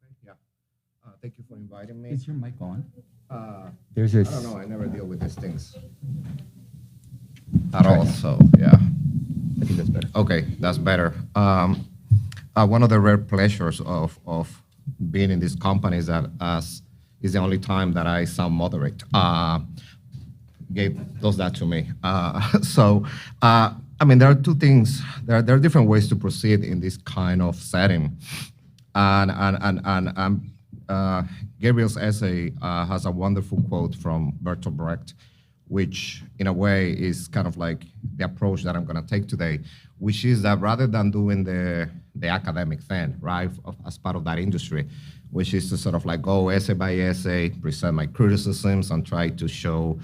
Okay, yeah. Thank you for inviting me. Is your mic on? There's this. I don't know, I never deal with these things at all, so yeah. I think that's better. Okay, that's better. One of the rare pleasures of being in this company is that is the only time that I sound moderate. Gabe does that to me. I mean, there are two things. There are different ways to proceed in this kind of setting, and Gabriel's essay has a wonderful quote from Bertolt Brecht, which in a way is kind of like the approach that I'm going to take today, which is that rather than doing the academic thing, right, as part of that industry, which is to sort of like go essay by essay, present my criticisms, and try to show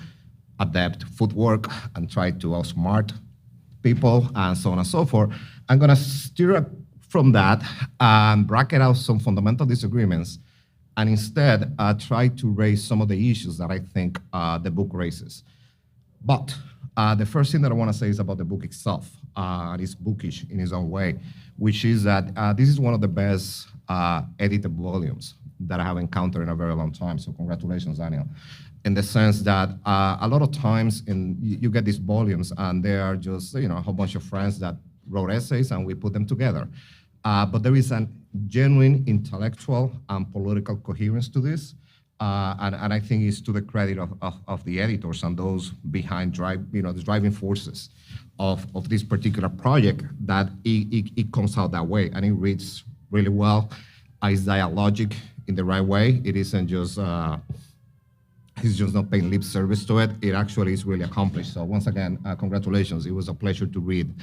adept footwork and try to outsmart people and so on and so forth, I'm going to steer up from that and bracket out some fundamental disagreements and instead try to raise some of the issues that I think the book raises. But the first thing that I want to say is about the book itself. It's bookish in its own way, which is that this is one of the best edited volumes that I have encountered in a very long time. So congratulations, Daniel. In the sense that a lot of times you get these volumes and they are just a whole bunch of friends that wrote essays and we put them together. But there is a genuine intellectual and political coherence to this. And I think it's to the credit of the editors and those behind the driving forces of this particular project that it comes out that way and it reads really well. It's dialogic in the right way. It isn't just he's just not paying lip service to it. It actually is really accomplished. So once again, congratulations. It was a pleasure to read.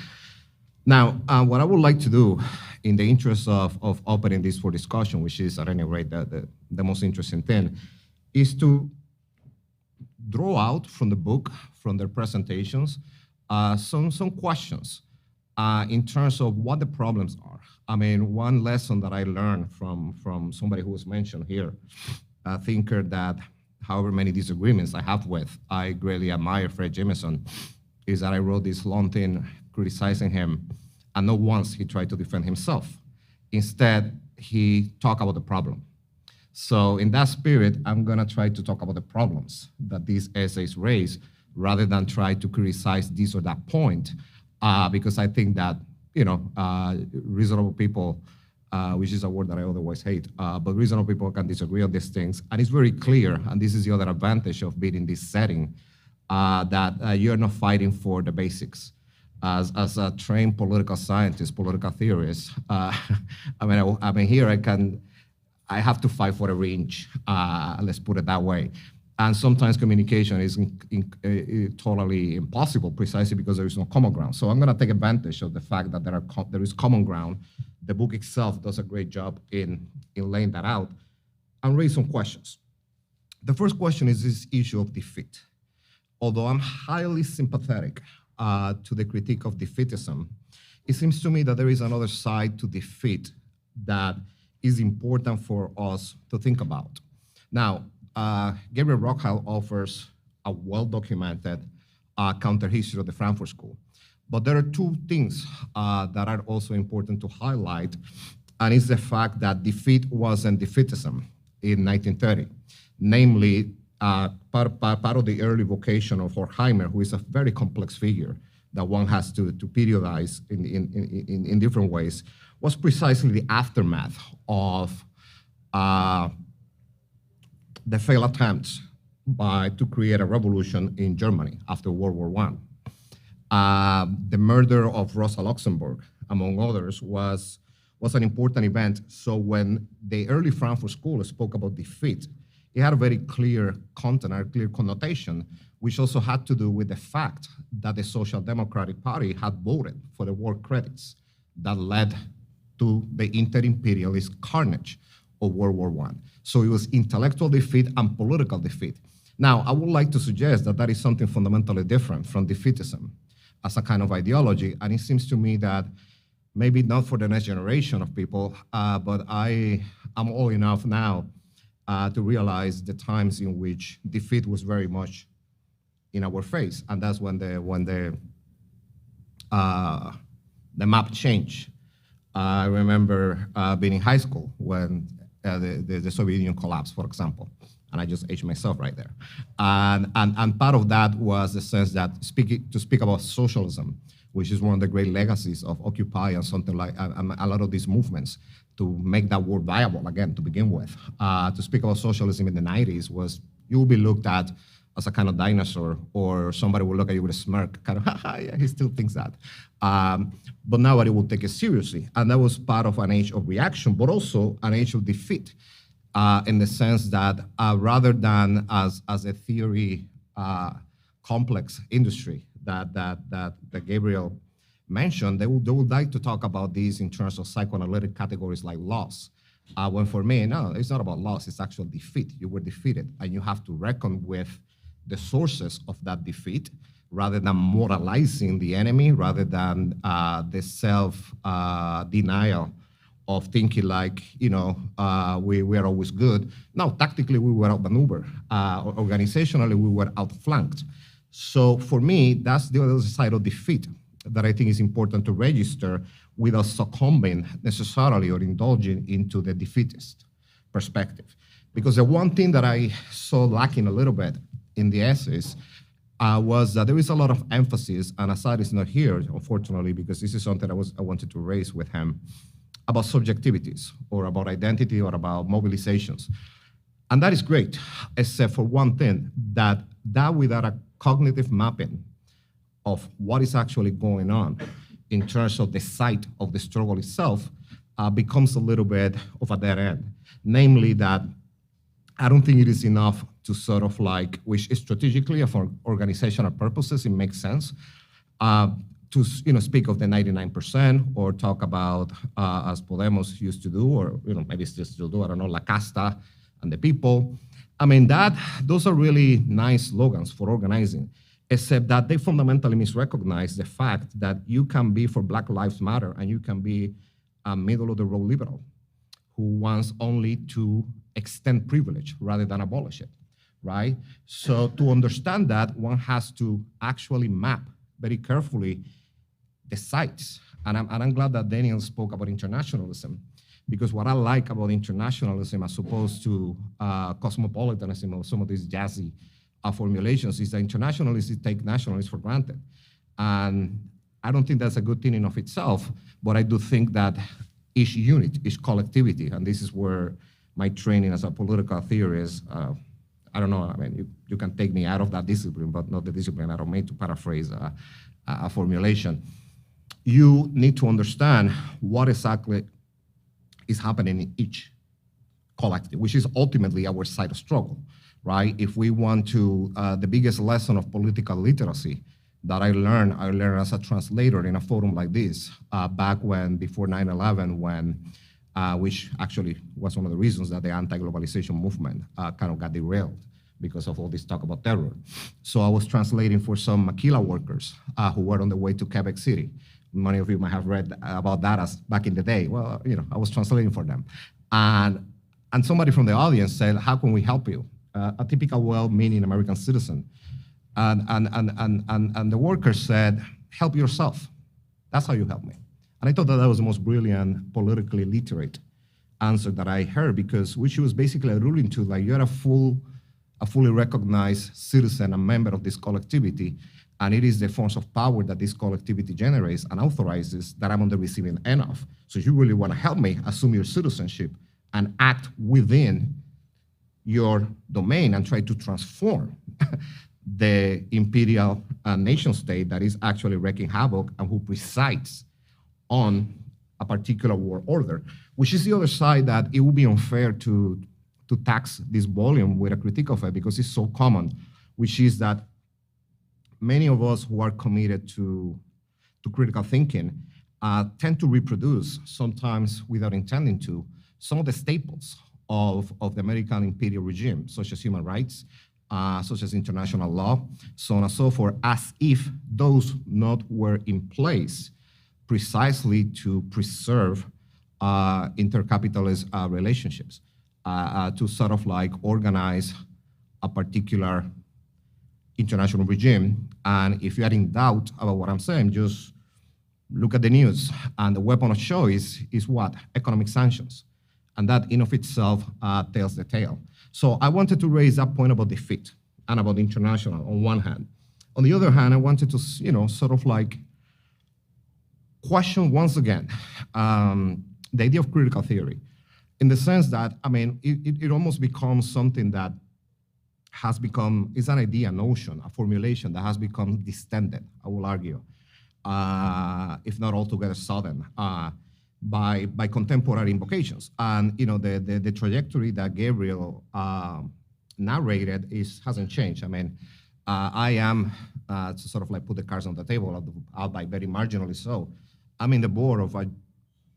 Now, what I would like to do in the interest of opening this for discussion, which is at any rate the most interesting thing, is to draw out from the book, from their presentations, some questions in terms of what the problems I mean, one lesson that I learned from somebody who was mentioned here, a thinker that however many disagreements I have with, I greatly admire Fred Jameson, is that I wrote this long thing criticizing him, and not once he tried to defend himself. Instead, he talked about the problem. So in that spirit, I'm gonna try to talk about the problems that these essays raise, rather than try to criticize this or that point, because I think that, reasonable people, which is a word that I otherwise hate, but reasonable people can disagree on these things. And it's very clear, and this is the other advantage of being in this setting, that you're not fighting for the basics. As a trained political scientist, political theorist, here I have to fight for every inch, let's put it that way. And sometimes communication is totally impossible, precisely because there is no common ground. So I'm gonna take advantage of the fact that there is common ground. The book itself does a great job in laying that out, and raise some questions. The first question is this issue of defeat. Although I'm highly sympathetic to the critique of defeatism, it seems to me that there is another side to defeat that is important for us to think about. Now, Gabriel Rockhill offers a well-documented counter-history of the Frankfurt School. But there are two things that are also important to highlight, and it's the fact that defeat wasn't defeatism in 1930. Namely, part of the early vocation of Horkheimer, who is a very complex figure that one has to periodize in different ways, was precisely the aftermath of the failed attempts to create a revolution in Germany after World War I. The murder of Rosa Luxemburg, among others, was an important event. So when the early Frankfurt School spoke about defeat, it had a very clear content, a clear connotation, which also had to do with the fact that the Social Democratic Party had voted for the war credits that led to the inter-imperialist carnage of World War I. So it was intellectual defeat and political defeat. Now, I would like to suggest that that is something fundamentally different from defeatism as a kind of ideology, and it seems to me that maybe not for the next generation of people, but I'm old enough now to realize the times in which defeat was very much in our face, and that's when the map changed. I remember being in high school when the Soviet Union collapsed, for example, and I just aged myself right there. And part of that was the sense that to speak about socialism, which is one of the great legacies of Occupy and something like a lot of these movements, to make that word viable again to begin with. To speak about socialism in the 90s was, you will be looked at as a kind of dinosaur, or somebody will look at you with a smirk, kind of, haha, yeah, he still thinks that. But nobody will take it seriously. And that was part of an age of reaction, but also an age of defeat, in the sense that rather than as a theory complex industry that Gabriel mentioned, they would like to talk about these in terms of psychoanalytic categories like loss. When for me, no, it's not about loss, it's actual defeat. You were defeated, and you have to reckon with the sources of that defeat, rather than moralizing the enemy, rather than the self-denial of thinking like, we are always good. No, tactically we were outmaneuvered. Organizationally, we were outflanked. So for me, that's the other side of defeat that I think is important to register without succumbing necessarily or indulging into the defeatist perspective. Because the one thing that I saw lacking a little bit in the essays was that there is a lot of emphasis, and Asad is not here, unfortunately, because this is something I wanted to raise with him, about subjectivities, or about identity, or about mobilizations. And that is great, except for one thing, that without a cognitive mapping of what is actually going on in terms of the site of the struggle itself, becomes a little bit of a dead end. Namely that I don't think it is enough to sort of like, which strategically for organizational purposes, it makes sense, to speak of the 99% or talk about, as Podemos used to do, or maybe still do, I don't know, La Casta and the people. I mean, those are really nice slogans for organizing, except that they fundamentally misrecognize the fact that you can be for Black Lives Matter and you can be a middle-of-the-road liberal who wants only to extend privilege rather than abolish it, right? So to understand that, one has to actually map very carefully the sites. And I'm glad that Daniel spoke about internationalism, because what I like about internationalism as opposed to cosmopolitanism or some of these jazzy formulations is that internationalists take nationalists for granted. And I don't think that's a good thing in of itself, but I do think that each unit, each collectivity, and this is where my training as a political theorist, I don't know, I mean, you can take me out of that discipline, but not the discipline out of me, to paraphrase a formulation. You need to understand what exactly is happening in each collective, which is ultimately our side of struggle, right? If we want to, the biggest lesson of political literacy that I learned as a translator in a forum like this, back when, before 9/11, when, which actually was one of the reasons that the anti-globalization movement kind of got derailed because of all this talk about terror. So I was translating for some maquila workers who were on the way to Quebec City. Many of you might have read about that as back in the day. Well, you know, I was translating for them. And somebody from the audience said, "How can we help you?" A typical well-meaning American citizen. And the worker said, "Help yourself. That's how you help me." And I thought that was the most brilliant, politically literate answer that I heard, because which was basically alluding to, like, you're a fully recognized citizen, a member of this collectivity, and it is the forms of power that this collectivity generates and authorizes that I'm on the receiving end of. So if you really want to help me assume your citizenship and act within your domain and try to transform the imperial nation state that is actually wreaking havoc and who presides on a particular world order, which is the other side that it would be unfair to tax this volume with a critique of it, because it's so common, which is that many of us who are committed to critical thinking tend to reproduce, sometimes without intending to, some of the staples of the American imperial regime, such as human rights, such as international law, so on and so forth, as if those not were in place precisely to preserve intercapitalist relationships, to sort of like organize a particular international regime. And if you are in doubt about what I'm saying, just look at the news. And the weapon of choice is what? Economic sanctions. And that in of itself tells the tale. So I wanted to raise that point about defeat and about international on one hand. On the other hand, I wanted to, you know, sort of like question once again the idea of critical theory, in the sense that, I mean, it almost becomes something that has become, is an idea, a notion, a formulation that has become distended, I will argue, if not altogether sudden, by contemporary invocations. And, you know, the trajectory that Gabriel narrated hasn't changed. I mean, I am, to sort of like put the cards on the table, albeit very marginally so, I'm in the board of a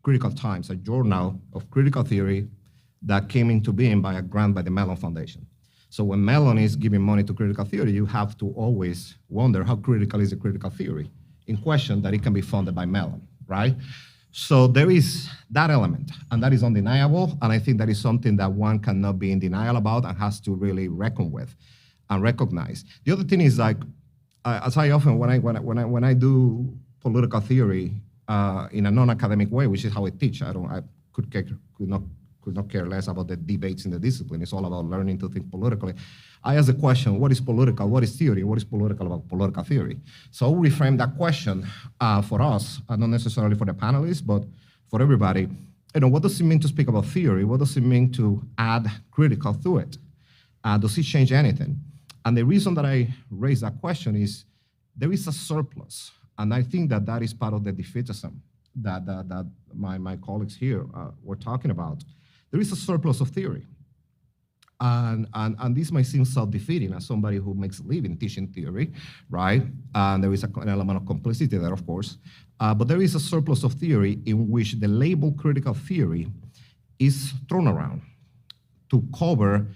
Critical Times, a journal of critical theory that came into being by a grant by the Mellon Foundation. So when Mellon is giving money to critical theory, you have to always wonder how critical is the critical theory in question that it can be funded by Mellon, right? So there is that element, and that is undeniable, and I think that is something that one cannot be in denial about and has to really reckon with and recognize. The other thing is, like, as I often, when I do political theory in a non-academic way, which is how I teach, I could not care less about the debates in the discipline. It's all about learning to think politically. I ask the question, what is political? What is theory? What is political about political theory? So I'll reframe that question for us, not necessarily for the panelists, but for everybody. You know, what does it mean to speak about theory? What does it mean to add critical to it? Does it change anything? And the reason that I raise that question is there is a surplus. And I think that that is part of the defeatism that my colleagues here were talking about. There is a surplus of theory. And this might seem self-defeating as somebody who makes a living teaching theory, right? And there is an element of complicity there, of course. But there is a surplus of theory in which the label critical theory is thrown around to cover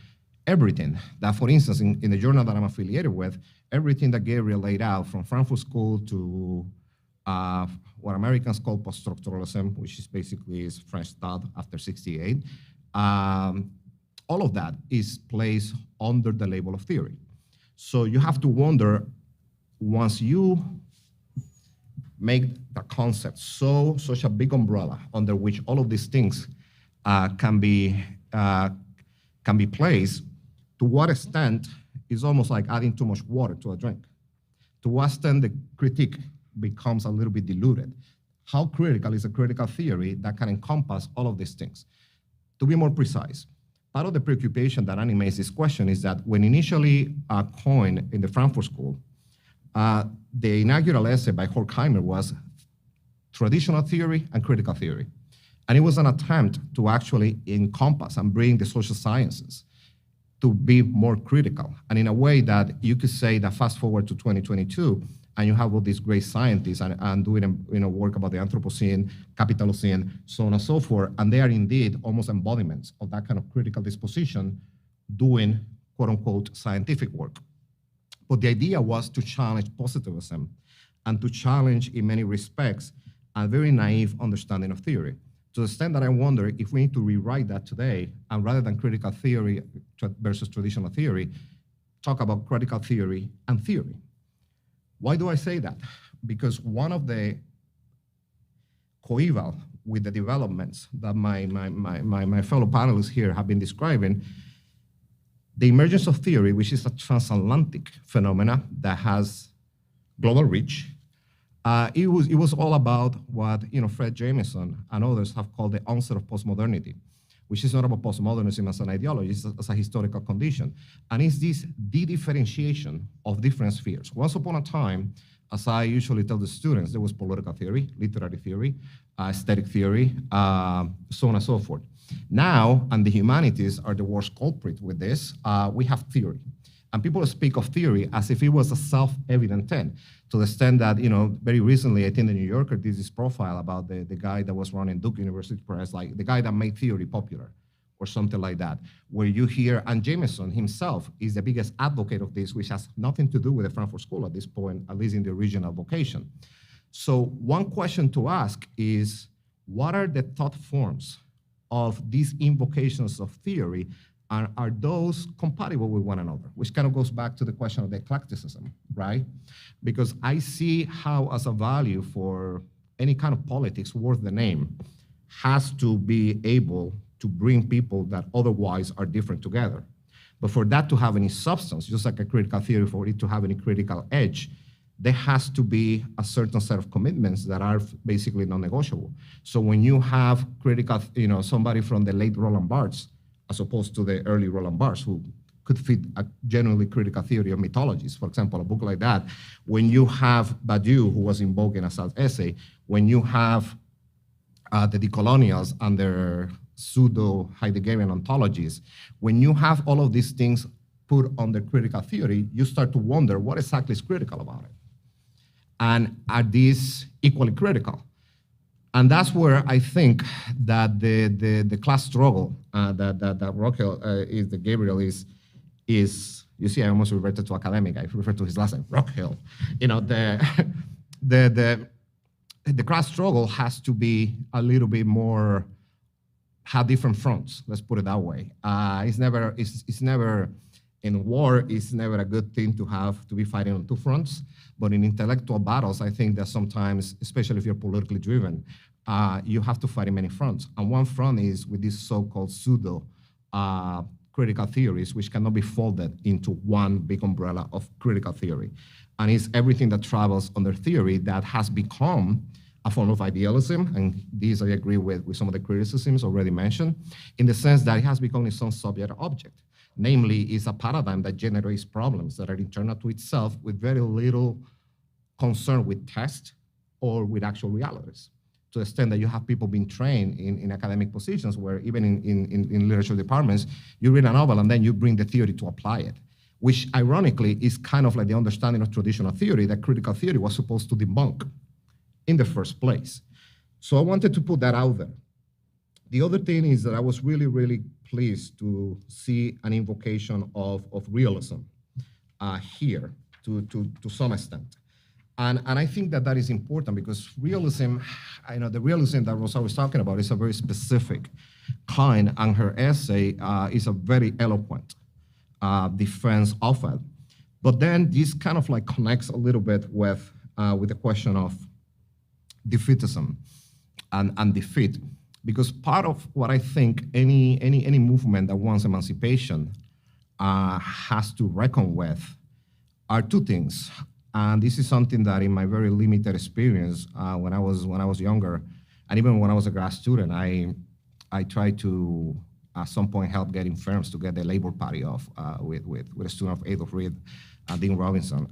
everything that, for instance, in the journal that I'm affiliated with, everything that Gabriel laid out, from Frankfurt School to what Americans call post-structuralism, which is basically is French thought after 68. All of that is placed under the label of theory. So you have to wonder, once you make the concept such a big umbrella under which all of these things can be placed, to what extent is almost like adding too much water to a drink? To what extent the critique becomes a little bit diluted? How critical is a critical theory that can encompass all of these things? To be more precise, part of the preoccupation that animates this question is that when initially coined in the Frankfurt School, the inaugural essay by Horkheimer was traditional theory and critical theory. And it was an attempt to actually encompass and bring the social sciences to be more critical. And in a way that you could say that fast forward to 2022, and you have all these great scientists and doing work about the Anthropocene, Capitalocene, so on and so forth, and they are indeed almost embodiments of that kind of critical disposition doing quote unquote scientific work. But the idea was to challenge positivism and to challenge in many respects a very naive understanding of theory. To the extent that I wonder if we need to rewrite that today, and rather than critical theory versus traditional theory, talk about critical theory and theory. Why do I say that? Because one of the coeval with the developments that my fellow panelists here have been describing, the emergence of theory, which is a transatlantic phenomena that has global reach, it was all about what Fred Jameson and others have called the onset of postmodernity, which is not about postmodernism as an ideology, it's as a historical condition. And it's this de-differentiation of different spheres. Once upon a time, as I usually tell the students, there was political theory, literary theory, aesthetic theory, so on and so forth. Now, and the humanities are the worst culprit with this, we have theory. And people speak of theory as if it was a self-evident thing, to the extent that, very recently, I think the New Yorker did this profile about the guy that was running Duke University Press, like the guy that made theory popular, or something like that, where you hear, and Jameson himself is the biggest advocate of this, which has nothing to do with the Frankfurt School at this point, at least in the original vocation. So one question to ask is, what are the thought forms of these invocations of theory, and are those compatible with one another? Which kind of goes back to the question of the eclecticism, right? Because I see how, as a value for any kind of politics worth the name, has to be able to bring people that otherwise are different together. But for that to have any substance, just like a critical theory, for it to have any critical edge, there has to be a certain set of commitments that are basically non-negotiable. So when you have critical, somebody from the late Roland Barthes, as opposed to the early Roland Barthes, who could fit a genuinely critical theory of mythologies, for example, a book like that. When you have Badiou, who was in vogue in Asad's essay, when you have the decolonials and their pseudo-Heideggerian ontologies, when you have all of these things put under critical theory, you start to wonder what exactly is critical about it. And are these equally critical? And that's where I think that the class struggle that Rockhill that Gabriel is, you see, I almost reverted to academic. I referred to his last name, Rockhill. The class struggle has to be a little bit more, have different fronts. Let's put it that way. It's never in war. It's never a good thing to be fighting on two fronts. But in intellectual battles, I think that sometimes, especially if you're politically driven, you have to fight in many fronts. And one front is with these so-called pseudo critical theories, which cannot be folded into one big umbrella of critical theory. And it's everything that travels under theory that has become a form of idealism, and these I agree with some of the criticisms already mentioned, in the sense that it has become its own subject-object. Namely, it's a paradigm that generates problems that are internal to itself with very little concern with text or with actual realities. To the extent that you have people being trained in academic positions where even in literature departments, you read a novel and then you bring the theory to apply it, which ironically is kind of like the understanding of traditional theory that critical theory was supposed to debunk in the first place. So I wanted to put that out there. The other thing is that I was really, really pleased to see an invocation of realism here to some extent. And I think that that is important because realism, the realism that Rosa was talking about is a very specific kind, and her essay is a very eloquent defense of it. But then this kind of like connects a little bit with the question of defeatism and defeat, because part of what I think any movement that wants emancipation has to reckon with are two things. And this is something that in my very limited experience, when I was younger, and even when I was a grad student, I tried to at some point help getting firms to get the Labor Party off with a student of Adolf Reed, Dean Robinson.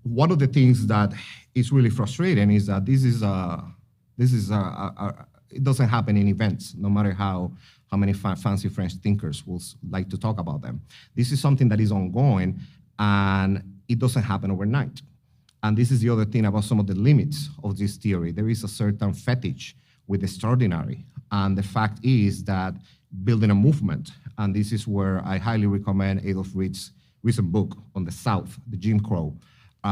One of the things that is really frustrating is that it doesn't happen in events, no matter how many fancy French thinkers will like to talk about them. This is something that is ongoing, and it doesn't happen overnight. And this is the other thing about some of the limits of this theory. There is a certain fetish with extraordinary. And the fact is that building a movement, and this is where I highly recommend Adolf Reed's recent book on the South, the Jim Crow,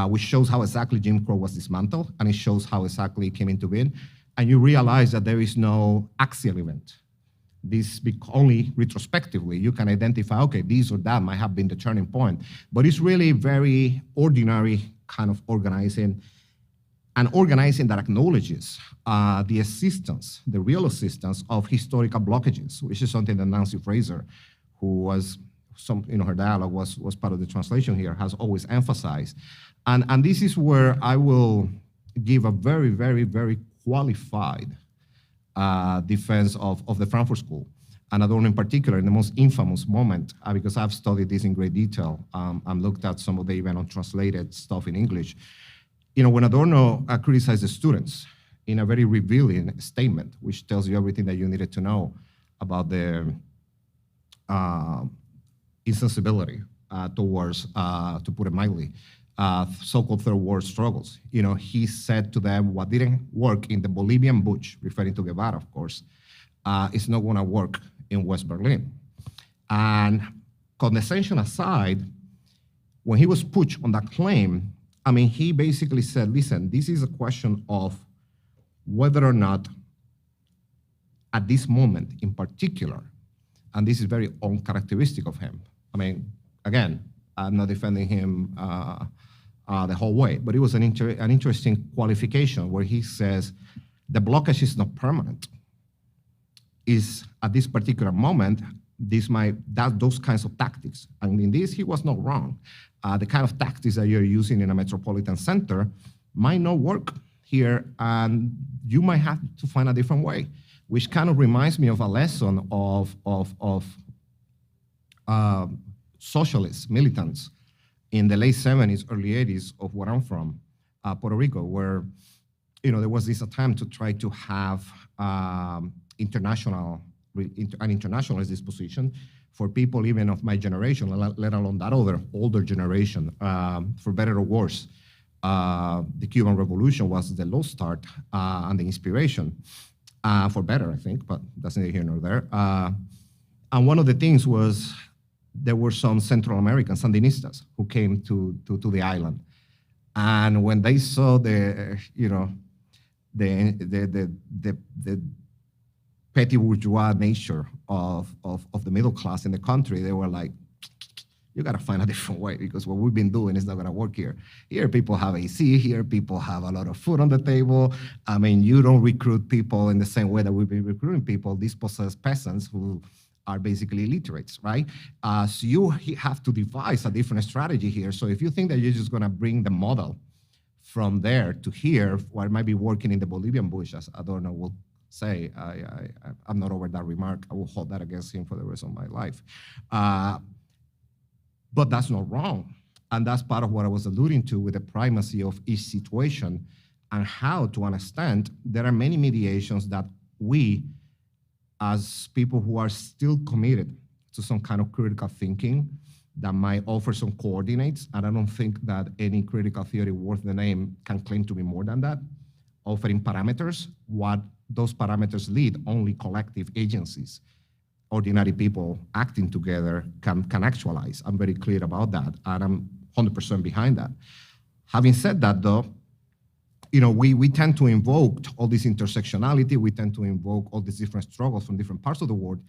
which shows how exactly Jim Crow was dismantled, and it shows how exactly it came into being. And you realize that there is no axial event. This only retrospectively, you can identify, okay, this or that might have been the turning point, but it's really very ordinary kind of organizing, and organizing that acknowledges the existence, the real existence of historical blockages, which is something that Nancy Fraser, who was her dialogue was part of the translation here, has always emphasized. And this is where I will give a very, very, very qualified defense of the Frankfurt School, and Adorno in particular, in the most infamous moment, because I've studied this in great detail and looked at some of the even untranslated stuff in English. When Adorno criticized the students in a very revealing statement, which tells you everything that you needed to know about the insensibility towards, to put it mildly, so-called third world struggles. He said to them, what didn't work in the Bolivian bush, referring to Guevara, of course, is not going to work in West Berlin. And condescension aside, when he was pushed on that claim, he basically said, listen, this is a question of whether or not at this moment in particular, and this is very uncharacteristic of him. Again, I'm not defending him the whole way, but it was an interesting qualification where he says the blockage is not permanent. Is at this particular moment, those kinds of tactics, and in this he was not wrong. The kind of tactics that you're using in a metropolitan center might not work here, and you might have to find a different way, which kind of reminds me of a lesson of socialist militants in the late 70s, early 80s of where I'm from, Puerto Rico, where there was this attempt to try to have an internationalist disposition for people even of my generation, let alone that older generation, for better or worse. The Cuban Revolution was the low start and the inspiration, for better, I think, but that's neither here nor there. And one of the things was there were some Central American Sandinistas who came to the island. And when they saw the petty bourgeois nature of the middle class in the country, they were like, you gotta find a different way, because what we've been doing is not gonna work here. Here people have AC, here people have a lot of food on the table. You don't recruit people in the same way that we've been recruiting people, dispossessed peasants who are basically illiterates, right? So you have to devise a different strategy here. So if you think that you're just gonna bring the model from there to here, what might be working in the Bolivian bush, as Adorno will say, I'm not over that remark. I will hold that against him for the rest of my life. But that's not wrong. And that's part of what I was alluding to with the primacy of each situation and how, to understand, there are many mediations that we, as people who are still committed to some kind of critical thinking, that might offer some coordinates. And I don't think that any critical theory worth the name can claim to be more than that, offering parameters. What those parameters lead, only collective agencies, ordinary people acting together can actualize. I'm very clear about that, and I'm 100% behind that. Having said that, though, we tend to invoke all this intersectionality, we tend to invoke all these different struggles from different parts of the world,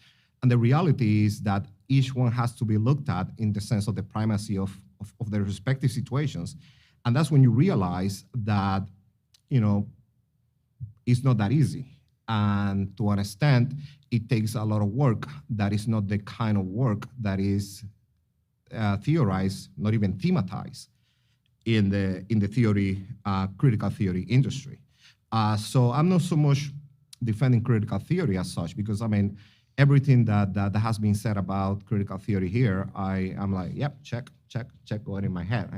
and the reality is that each one has to be looked at in the sense of the primacy of their respective situations. And that's when you realize that, it's not that easy. And to an extent, it takes a lot of work that is not the kind of work that is theorized, not even thematized in the theory, critical theory industry. So I'm not so much defending critical theory as such, because everything that has been said about critical theory here, I'm like, yep, check, go in my head.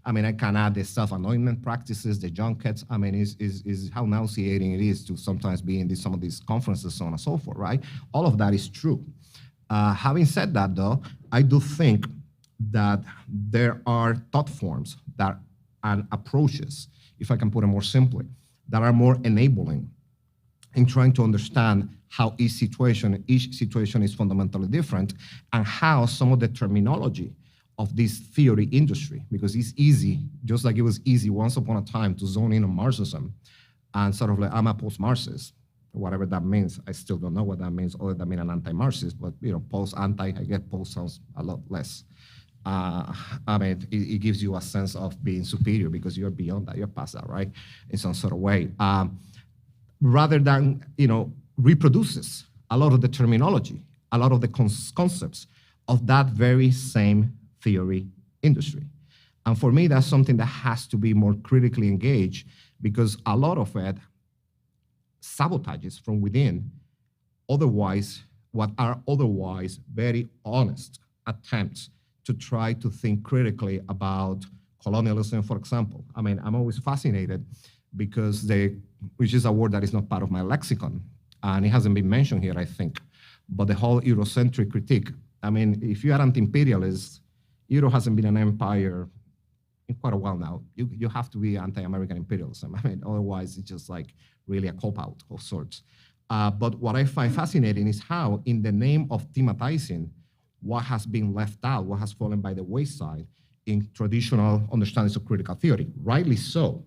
I can add the self-anointment practices, the junkets. Is how nauseating it is to sometimes be in some of these conferences, so on and so forth, right? All of that is true. Having said that, though, I do think that there are thought forms and approaches, if I can put it more simply, that are more enabling in trying to understand how each situation is fundamentally different, and how some of the terminology of this theory industry, because it's easy, just like it was easy once upon a time to zone in on Marxism and sort of like, I'm a post-Marxist, whatever that means. I still don't know what that means, other than being an anti-Marxist, but post-anti, I get post sounds a lot less. It gives you a sense of being superior because you're beyond that, you're past that, right? In some sort of way. Rather than, reproduces a lot of the terminology, a lot of the concepts of that very same theory industry. And for me, that's something that has to be more critically engaged, because a lot of it sabotages from within what are otherwise very honest attempts to try to think critically about colonialism, for example. I'm always fascinated because which is a word that is not part of my lexicon, and it hasn't been mentioned here, I think, but the whole Eurocentric critique. If you are anti-imperialist, Euro hasn't been an empire in quite a while now. You have to be anti-American imperialism. Otherwise it's just like really a cop-out of sorts. But what I find fascinating is how, in the name of thematizing what has been left out, what has fallen by the wayside in traditional understandings of critical theory, rightly so,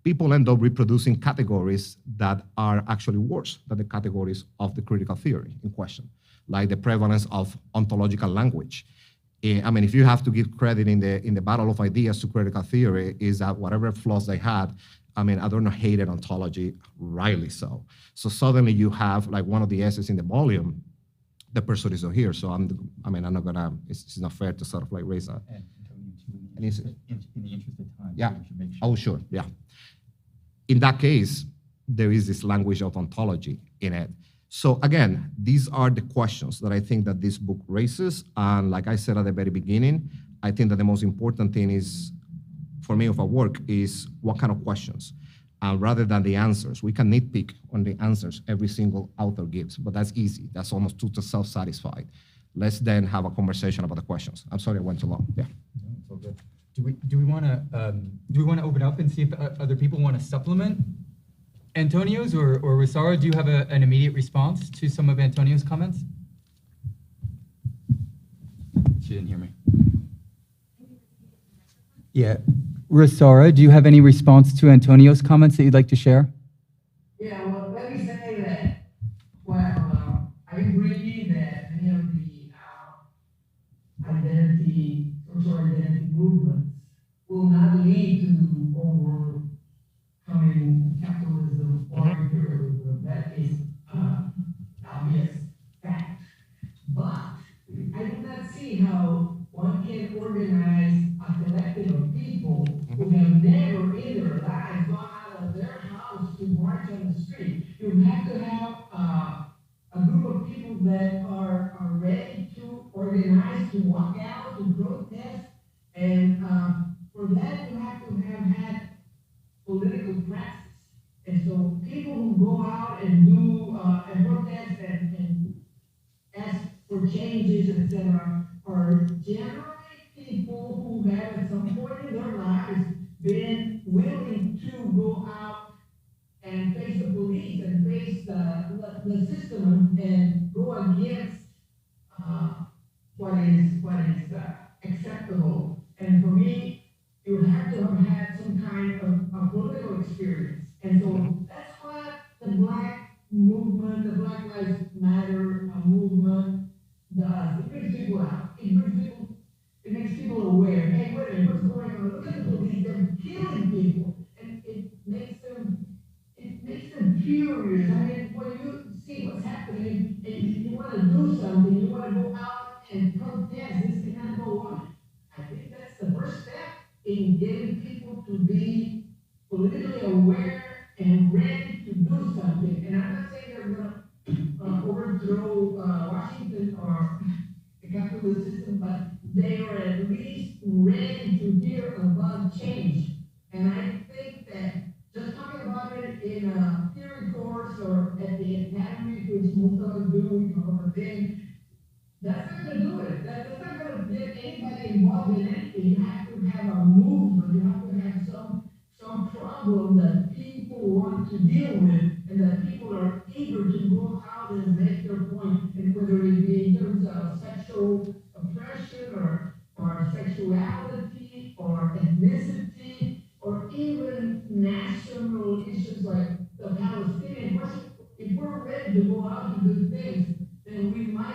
people end up reproducing categories that are actually worse than the categories of the critical theory in question, like the prevalence of ontological language. If you have to give credit in the battle of ideas to critical theory, is that whatever flaws they had, Adorno hated ontology, rightly so. So suddenly you have, like, one of the essays in the volume, the person is not here, so I'm not gonna, it's not fair to sort of like raise a. And in the interest of time, yeah. we should make sure. Oh, sure, yeah. In that case, there is this language of ontology in it. So again, these are the questions that I think that this book raises. And like I said at the very beginning, I think that the most important thing is, for me, of our work, is what kind of questions, rather than the answers. We can nitpick on the answers every single author gives, but that's easy. That's almost too self-satisfied. Let's then have a conversation about the questions. I'm sorry I went too long. Yeah. No, it's all good. Do we want to open up and see if other people want to supplement Antonio's, or Rosaura? Do you have an immediate response to some of Antonio's comments? She didn't hear me. Yeah. Rosaura, do you have any response to Antonio's comments that you'd like to share? Yeah, well, let me say that, I agree that many of the social identity movements will not lead to overcoming capitalism or imperialism. That is obvious fact. But I do not see how one can organize a collective of people who have never in their lives gone out of their house to march on the street. You have to have a group of people that are ready to organize, to walk out, to protest, and for that you have to have had political praxis. And so people who go out and do and protest and ask for changes, etc., are generally people who have at some point in their lives been willing to go out and face the police and face the system and go against what is acceptable. And for me, you have to have have had some kind of political experience. And so that's what the Black movement, the Black Lives Matter movement does. It brings people out. It makes people aware. Hey, wait a minute, what's going on? Look at the police, they're killing people. And it makes them furious. I mean, when you see what's happening and you want to do something, you want to go out and protest, this cannot go on. I think that's the first step in getting people to be politically aware and ready to do something. And I'm not saying they're going to overthrow Washington or the capitalist system, but they are at least ready to hear about change. And I think that just talking about it in a theory course or at the academy, which most of us do, or thing, that's not going to do it. That's not going to get anybody involved in anything. You have to have a movement. You have to have some problem that people want to deal with and that people are eager to go out and make their point. And whether it be in terms of sexual oppression or sexuality or ethnicity or even national issues like the Palestinian question, if we're ready to go out and do things, then we might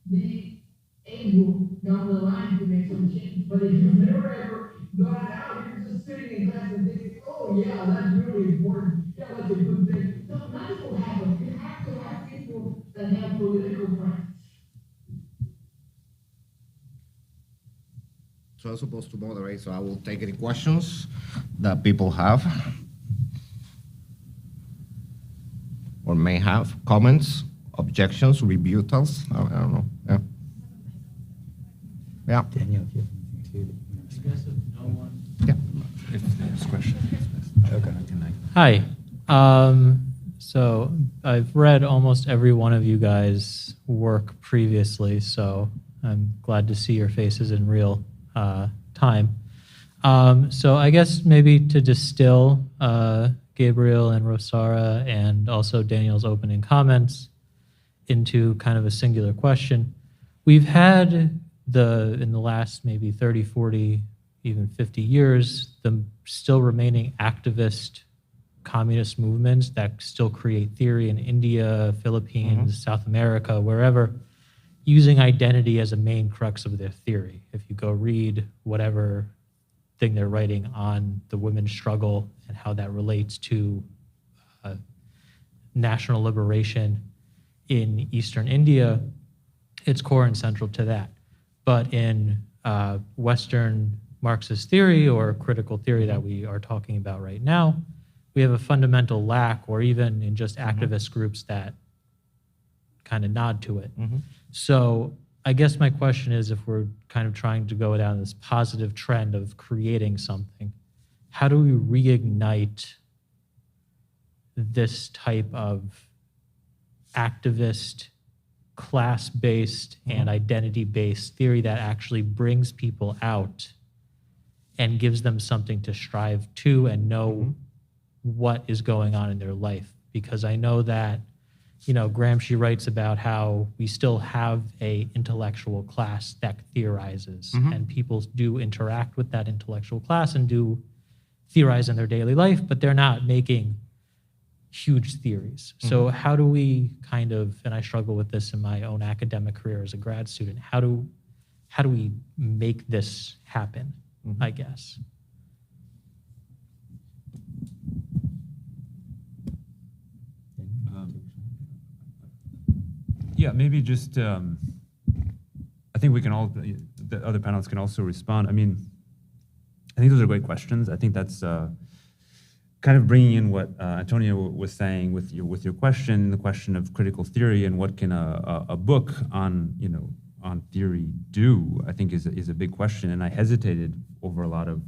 be able down the line to make some change. But if you've never ever gone out, you're just sitting in class and thinking, oh yeah, that's really important. Yeah, that's a good thing. No, nothing will happen. You have to have people that have political practice. So I'm supposed to moderate, so I will take any questions that people have or may have, comments, objections, rebuttals. I don't know. Yeah. Yeah. Daniel, if you have anything to... I guess if no one... Yeah. If there's questions. Okay. Hi. So I've read almost every one of you guys' work previously, so I'm glad to see your faces in real time. So I guess maybe to distill Gabriel and Rosaura and also Daniel's opening comments into kind of a singular question. We've had in the last maybe 30, 40, even 50 years, the still remaining activist communist movements that still create theory in India, Philippines, South America, wherever, using identity as a main crux of their theory. If you go read whatever thing they're writing on the women's struggle and how that relates to national liberation in Eastern India, it's core and central to that. But in Western Marxist theory or critical theory that we are talking about right now, we have a fundamental lack, or even in just activist groups that kind of nod to it. So I guess my question is, if we're kind of trying to go down this positive trend of creating something, how do we reignite this type of activist, class-based, and identity-based theory that actually brings people out and gives them something to strive to and know what is going on in their life? Because I know that, you know, Gramsci writes about how we still have a intellectual class that theorizes, and people do interact with that intellectual class and do theorize in their daily life, but they're not making huge theories. So how do we kind of, and I struggle with this in my own academic career as a grad student, how do we make this happen, I guess? Yeah, maybe just, I think we can all, the other panelists can also respond. I mean, I think those are great questions. I think that's kind of bringing in what Antonio was saying with your question, the question of critical theory and what can a book on, you know, on theory do, I think is a big question. And I hesitated over a lot of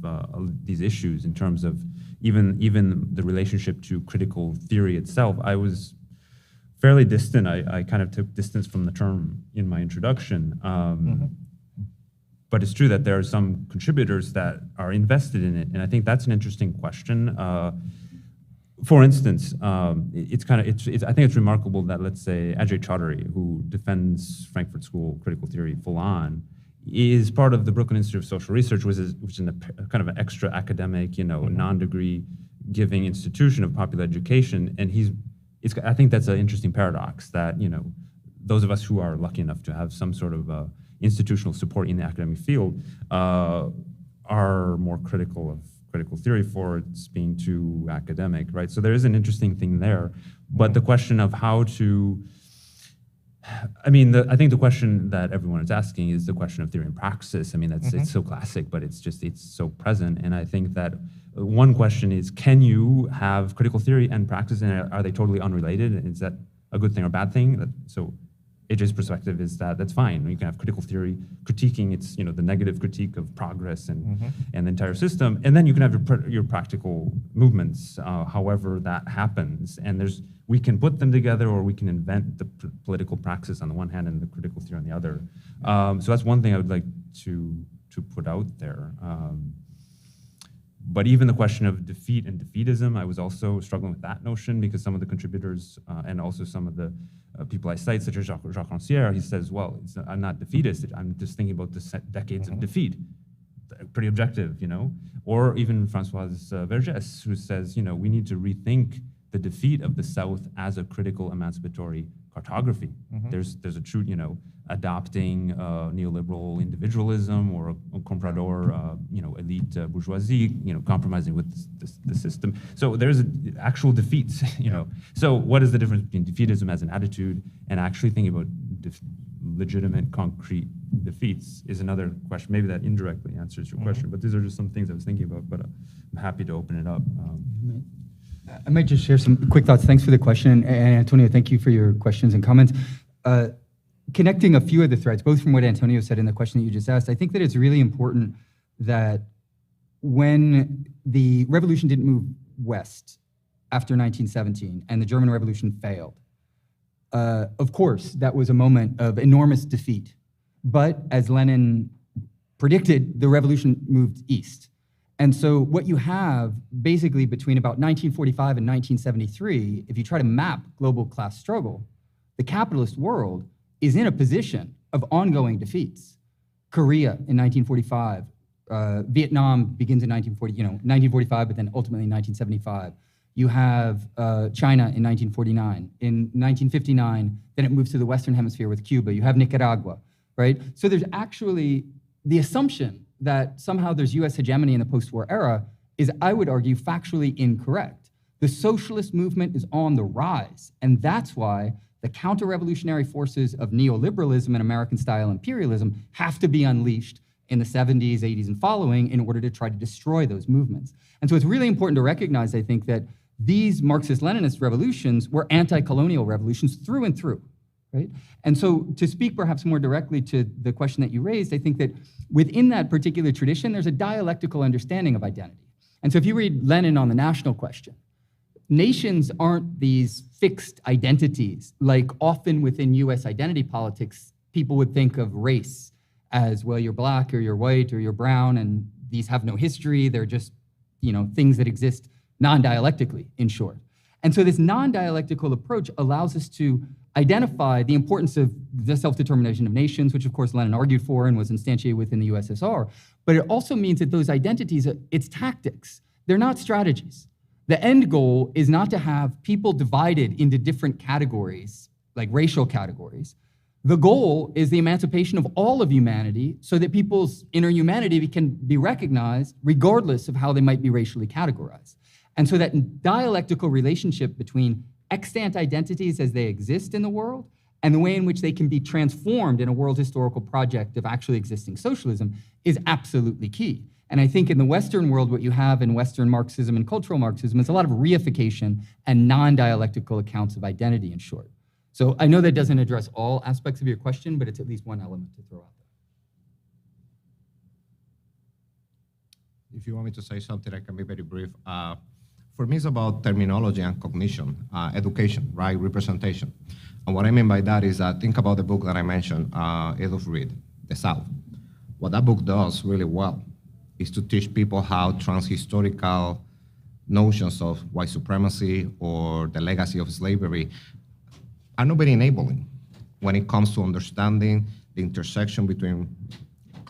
these issues in terms of even the relationship to critical theory itself. I was fairly distant. I kind of took distance from the term in my introduction. But it's true that there are some contributors that are invested in it, and I think that's an interesting question. For instance, I think it's remarkable that, let's say, Ajay Chaudhary, who defends Frankfurt School critical theory full on, is part of the Brooklyn Institute of Social Research, which is kind of an extra academic, non-degree giving institution of popular education. And I think that's an interesting paradox that, those of us who are lucky enough to have some sort of institutional support in the academic field are more critical of critical theory for its being too academic, right? So there is an interesting thing there. But the question of how to, I think the question that everyone is asking is the question of theory and praxis. It's so classic, but it's so present. And I think that one question is, can you have critical theory and praxis, and are they totally unrelated? And is that a good thing or bad thing? So AJ's perspective is that that's fine. You can have critical theory critiquing its, the negative critique of progress and the entire system, and then you can have your practical movements, however that happens. And we can put them together, or we can invent the political praxis on the one hand and the critical theory on the other. So that's one thing I would like to put out there. But even the question of defeat and defeatism, I was also struggling with that notion, because some of the contributors and also some of the people I cite, such as Jacques Rancière, he says, well, I'm not defeatist, I'm just thinking about the decades of defeat. Pretty objective, Or even Françoise Vergès, who says, we need to rethink the defeat of the South as a critical emancipatory cartography. There's a true, adopting neoliberal individualism or a comprador, elite bourgeoisie, compromising with the system. So there's actual defeats, So what is the difference between defeatism as an attitude and actually thinking about legitimate, concrete defeats is another question. Maybe that indirectly answers your question, but these are just some things I was thinking about, but I'm happy to open it up. I might just share some quick thoughts. Thanks for the question. And Antonio, thank you for your questions and comments. Connecting a few of the threads, both from what Antonio said and the question that you just asked, I think that it's really important that when the revolution didn't move west after 1917 and the German Revolution failed, of course, that was a moment of enormous defeat. But as Lenin predicted, the revolution moved east. And so what you have basically between about 1945 and 1973, if you try to map global class struggle, the capitalist world is in a position of ongoing defeats. Korea in 1945, Vietnam begins in 1945, but then ultimately in 1975. You have China in 1949. In 1959, then it moves to the Western Hemisphere with Cuba. You have Nicaragua, right? So there's actually the assumption that somehow there's US hegemony in the post-war era is, I would argue, factually incorrect. The socialist movement is on the rise, and that's why the counter-revolutionary forces of neoliberalism and American-style imperialism have to be unleashed in the 70s, 80s, and following in order to try to destroy those movements. And so it's really important to recognize, I think, that these Marxist-Leninist revolutions were anti-colonial revolutions through and through. Right? And so to speak perhaps more directly to the question that you raised, I think that within that particular tradition, there's a dialectical understanding of identity. And so if you read Lenin on the national question, nations aren't these fixed identities, like often within US identity politics, people would think of race as, well, you're black or you're white or you're brown, and these have no history, they're just things that exist non-dialectically, in short. And so this non-dialectical approach allows us to identify the importance of the self-determination of nations, which of course Lenin argued for and was instantiated within the USSR. But it also means that those identities, it's tactics. They're not strategies. The end goal is not to have people divided into different categories, like racial categories. The goal is the emancipation of all of humanity so that people's inner humanity can be recognized regardless of how they might be racially categorized. And so that dialectical relationship between extant identities as they exist in the world and the way in which they can be transformed in a world historical project of actually existing socialism is absolutely key. And I think in the Western world, what you have in Western Marxism and cultural Marxism is a lot of reification and non-dialectical accounts of identity, in short. So I know that doesn't address all aspects of your question, but it's at least one element to throw out there. If you want me to say something, I can be very brief. For me, it's about terminology and cognition, education, right? Representation. And what I mean by that is think about the book that I mentioned, Adolph Reed, The South. What that book does really well is to teach people how transhistorical notions of white supremacy or the legacy of slavery are not very enabling when it comes to understanding the intersection between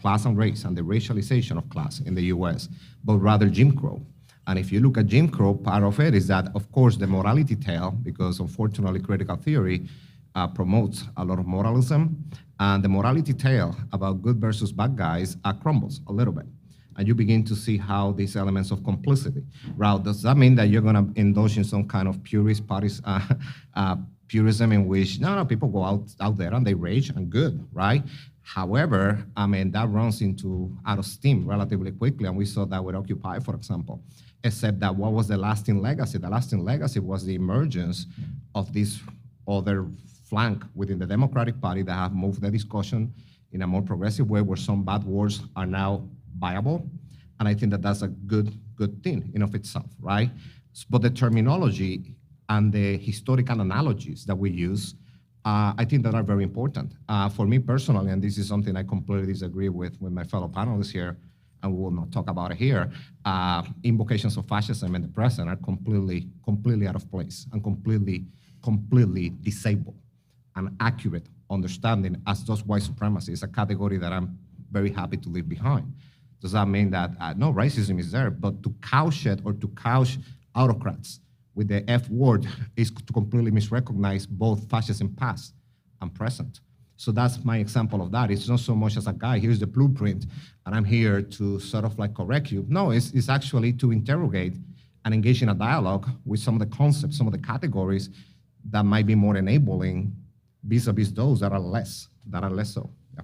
class and race and the racialization of class in the US, but rather Jim Crow. And if you look at Jim Crow, part of it is that, of course, the morality tale, because unfortunately critical theory promotes a lot of moralism, and the morality tale about good versus bad guys crumbles a little bit. And you begin to see how these elements of complicity. Right? Does that mean that you're going to indulge in some kind of purist purism in which, no, people go out there and they rage and good, right? However, I mean, that runs out of steam relatively quickly, and we saw that with Occupy, for example, except that what was the lasting legacy? The lasting legacy was the emergence of this other flank within the Democratic Party that have moved the discussion in a more progressive way, where some bad words are now viable, and I think that that's a good thing in of itself, right? But the terminology and the historical analogies that we use, I think that are very important. For me personally, and this is something I completely disagree with my fellow panelists here, and we will not talk about it here, invocations of fascism in the present are completely out of place and completely disabled. An accurate understanding as does white supremacy is a category that I'm very happy to leave behind. Does that mean that no, racism is there, but to couch it or to couch autocrats with the F word is to completely misrecognize both fascism past and present. So that's my example of that. It's not so much as a guy, here's the blueprint, and I'm here to sort of like correct you. No, it's actually to interrogate and engage in a dialogue with some of the concepts, some of the categories that might be more enabling vis-a-vis those that are less so. Yeah.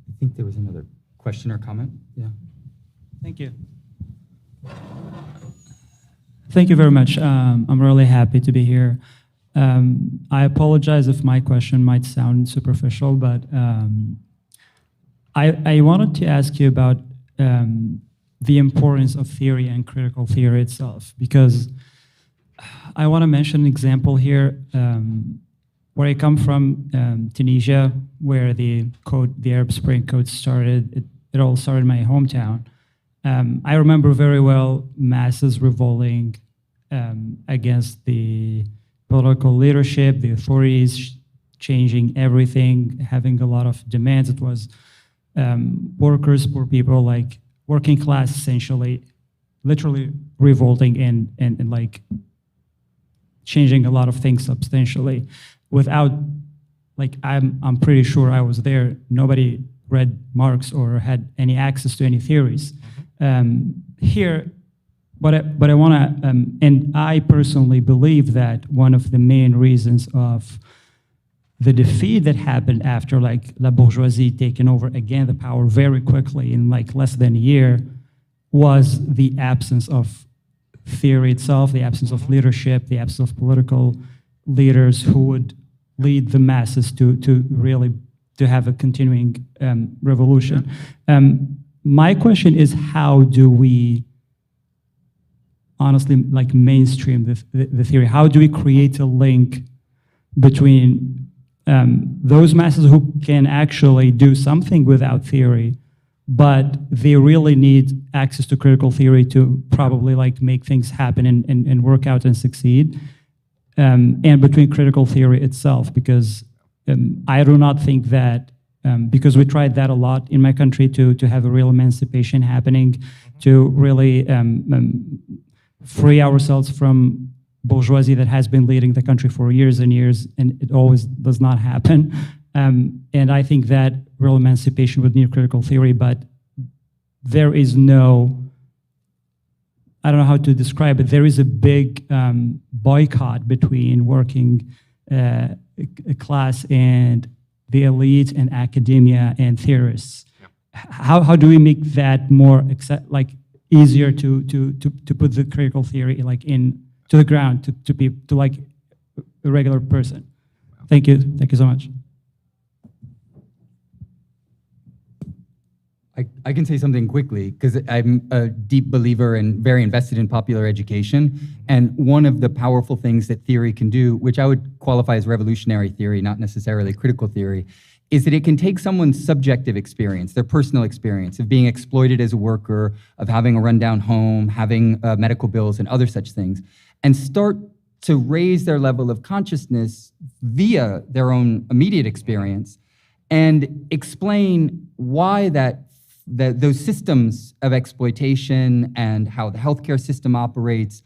I think there was another question or comment. Yeah. Thank you. Thank you very much. I'm really happy to be here. I apologize if my question might sound superficial, but I wanted to ask you about the importance of theory and critical theory itself, because I want to mention an example here. Where I come from, Tunisia, where the Arab Spring Code started, it all started in my hometown. I remember very well masses revolting against the political leadership, the authorities changing everything, having a lot of demands. It was workers, poor people, like working class, essentially, literally revolting and like changing a lot of things substantially. Without, like, I'm pretty sure I was there. Nobody read Marx or had any access to any theories. Here, but I want to, and I personally believe that one of the main reasons of the defeat that happened after, like, la bourgeoisie taking over again the power very quickly in like less than a year, was the absence of theory itself, the absence of leadership, the absence of political leaders who would lead the masses to really have a continuing revolution. My question is, how do we honestly like mainstream the theory? How do we create a link between those masses who can actually do something without theory, but they really need access to critical theory to probably like make things happen and work out and succeed? And between critical theory itself, because I do not think that, because we tried that a lot in my country to have a real emancipation happening, to really free ourselves from bourgeoisie that has been leading the country for years and years, and it always does not happen. And I think that real emancipation would need critical theory, but there is no, I don't know how to describe it. There is a big boycott between working class and the elite and academia and theorists. How do we make that more easier to put the critical theory like in to the ground to like a regular person? Thank you so much. I can say something quickly, because I'm a deep believer and very invested in popular education. And one of the powerful things that theory can do, which I would qualify as revolutionary theory, not necessarily critical theory, is that it can take someone's subjective experience, their personal experience of being exploited as a worker, of having a rundown home, having medical bills and other such things, and start to raise their level of consciousness via their own immediate experience, and explain why those systems of exploitation and how the healthcare system operates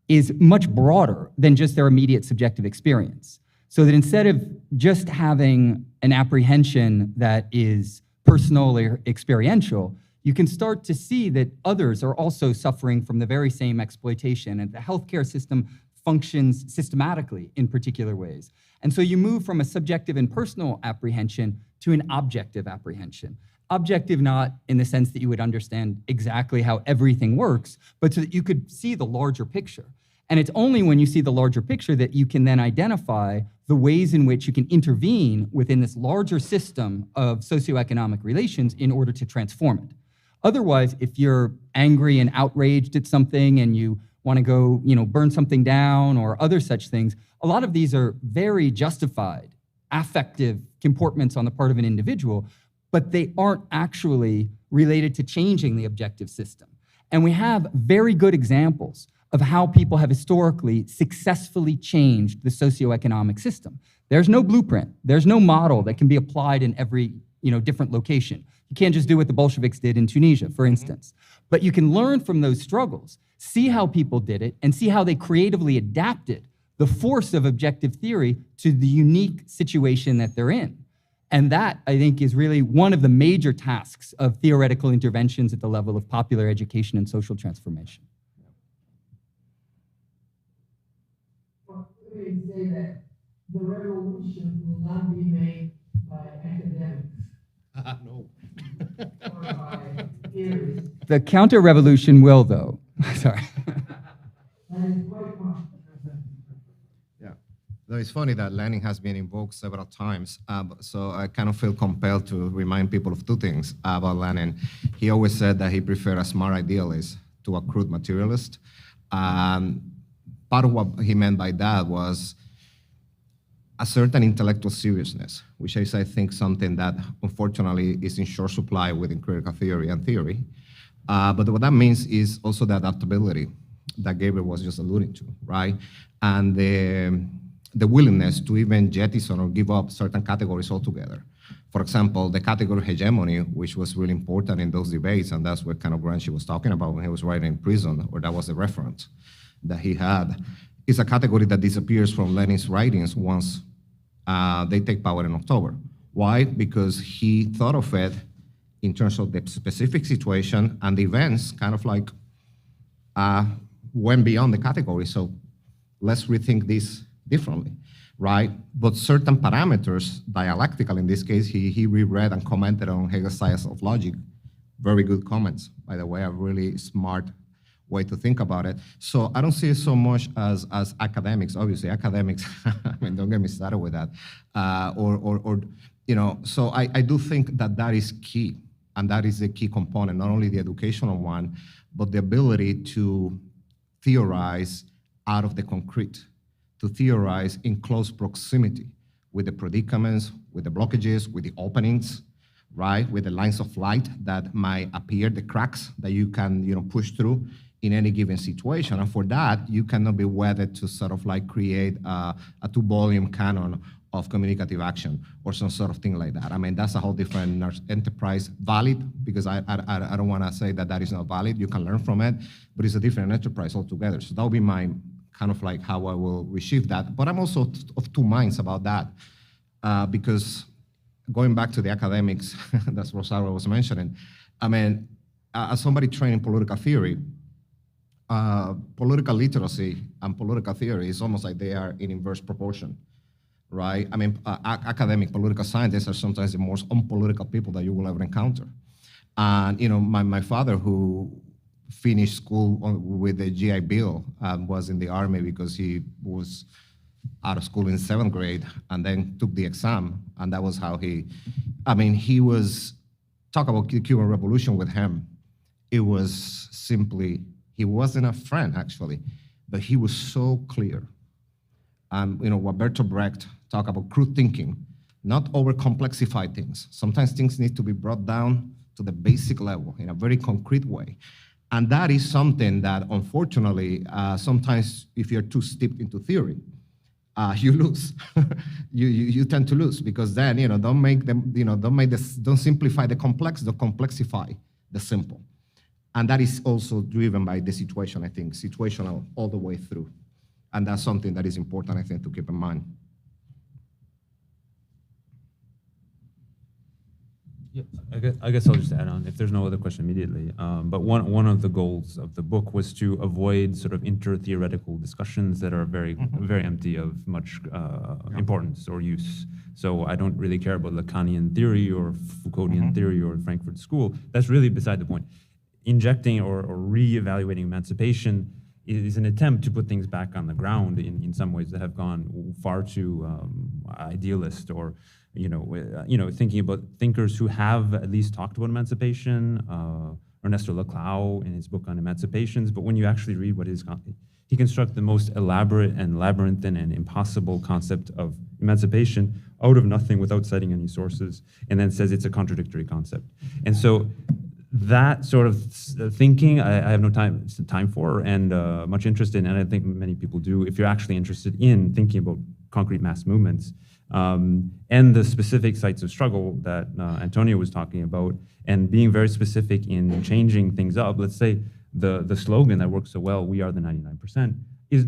is much broader than just their immediate subjective experience. So that instead of just having an apprehension that is personal or experiential, you can start to see that others are also suffering from the very same exploitation, and the healthcare system functions systematically in particular ways. And so you move from a subjective and personal apprehension to an objective apprehension. Objective not in the sense that you would understand exactly how everything works, but so that you could see the larger picture. And it's only when you see the larger picture that you can then identify the ways in which you can intervene within this larger system of socioeconomic relations in order to transform it. Otherwise, if you're angry and outraged at something and you want to go, burn something down or other such things, a lot of these are very justified, affective comportments on the part of an individual, but they aren't actually related to changing the objective system. And we have very good examples of how people have historically successfully changed the socioeconomic system. There's no blueprint. There's no model that can be applied in every different location. You can't just do what the Bolsheviks did in Tunisia, for instance. But you can learn from those struggles, see how people did it, and see how they creatively adapted the force of objective theory to the unique situation that they're in. And that, I think, is really one of the major tasks of theoretical interventions at the level of popular education and social transformation. Well, let me say that the revolution will not be made by academics. No. Or by theorists. The counter-revolution will, though. Sorry. That is quite possible. Though it's funny that Lenin has been invoked several times, so I kind of feel compelled to remind people of two things about Lenin. He always said that he preferred a smart idealist to a crude materialist. Part of what he meant by that was a certain intellectual seriousness, which is, I think, something that unfortunately is in short supply within critical theory and theory. But what that means is also the adaptability that Gabriel was just alluding to, right? And the willingness to even jettison or give up certain categories altogether. For example, the category hegemony, which was really important in those debates, and that's what kind of Gramsci was talking about when he was writing in prison, or that was the reference that he had, is a category that disappears from Lenin's writings once they take power in October. Why? Because he thought of it in terms of the specific situation, and the events kind of like went beyond the category. So let's rethink this differently, right? But certain parameters, dialectical in this case, he reread and commented on Hegel's Science of Logic. Very good comments, by the way, a really smart way to think about it. So I don't see it so much as academics. Obviously, academics, I mean, don't get me started with that. So I do think that is key, and that is the key component, not only the educational one, but the ability to theorize out of the concrete, to theorize in close proximity with the predicaments, with the blockages, with the openings, right? With the lines of light that might appear, the cracks that you can, push through in any given situation. And for that, you cannot be wedded to sort of like create a two-volume canon of communicative action or some sort of thing like that. I mean, that's a whole different enterprise, valid, because I don't want to say that is not valid. You can learn from it, but it's a different enterprise altogether. So that would be my kind of like how I will receive that. But I'm also of two minds about that, because going back to the academics that Rosaura was mentioning, I mean, as somebody trained in political theory, political literacy and political theory is almost like they are in inverse proportion, right? I mean, academic political scientists are sometimes the most unpolitical people that you will ever encounter. And, my father, who finished school with the GI Bill, was in the Army because he was out of school in 7th grade and then took the exam. And that was how he was, talk about the Cuban Revolution with him. It was simply, he wasn't a friend actually, but he was so clear. What Bertolt Brecht talked about crude thinking, not over-complexify things. Sometimes things need to be brought down to the basic level in a very concrete way. And that is something that, unfortunately, sometimes if you're too steeped into theory, you lose. you tend to lose, because then, don't simplify the complex, don't complexify the simple. And that is also driven by the situation, I think, situational all the way through. And that's something that is important, I think, to keep in mind. Yeah, I guess I'll just add on, if there's no other question immediately. But one of the goals of the book was to avoid sort of inter-theoretical discussions that are very empty of much importance or use. So I don't really care about Lacanian theory or Foucauldian theory or Frankfurt School. That's really beside the point. Injecting or re-evaluating emancipation is an attempt to put things back on the ground in some ways that have gone far too idealist, or thinking about thinkers who have at least talked about emancipation, Ernesto Laclau in his book on emancipations, but when you actually read what he constructs the most elaborate and labyrinthine and impossible concept of emancipation out of nothing without citing any sources, and then says it's a contradictory concept. And so that sort of thinking, I have no time for, and much interest in, and I think many people do, if you're actually interested in thinking about concrete mass movements, and the specific sites of struggle that Antonio was talking about, and being very specific in changing things up. Let's say the slogan that works so well, "We are the 99%,"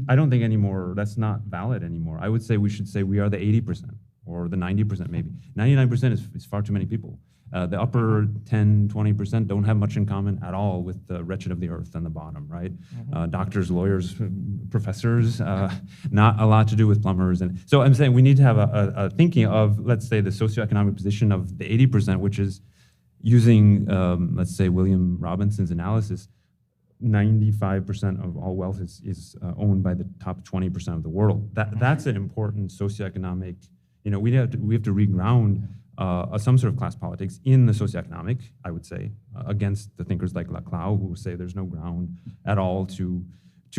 I don't think anymore, that's not valid anymore. I would say we should say we are the 80%, or the 90% maybe. 99% is far too many people. The upper 10, 20% don't have much in common at all with the wretched of the earth on the bottom, right? Doctors, lawyers, professors, not a lot to do with plumbers. And so I'm saying we need to have a thinking of, let's say, the socioeconomic position of the 80%, which is using, let's say, William Robinson's analysis, 95% of all wealth is owned by the top 20% of the world. That's an important socioeconomic, we have to reground some sort of class politics in the socioeconomic, I would say, against the thinkers like Laclau, who say there's no ground at all to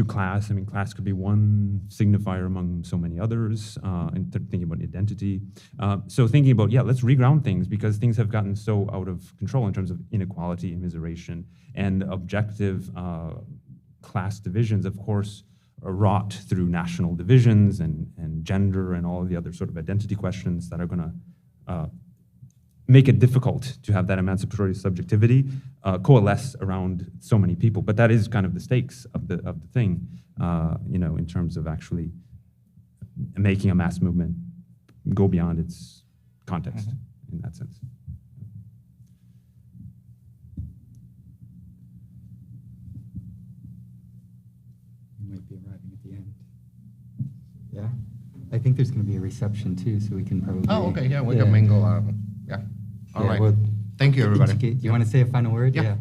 class. I mean, class could be one signifier among so many others, and thinking about identity. So thinking about, let's reground things, because things have gotten so out of control in terms of inequality, immiseration, and objective class divisions, of course, are wrought through national divisions and gender and all of the other sort of identity questions that are going to make it difficult to have that emancipatory subjectivity coalesce around so many people. But that is kind of the stakes of the thing, in terms of actually making a mass movement go beyond its context in that sense. You might be arriving at the end. Yeah. I think there's going to be a reception too, so we can probably. Oh, okay. Yeah, we can mingle. Yeah. All right. Well, thank you, everybody. Do you want to say a final word? Yeah.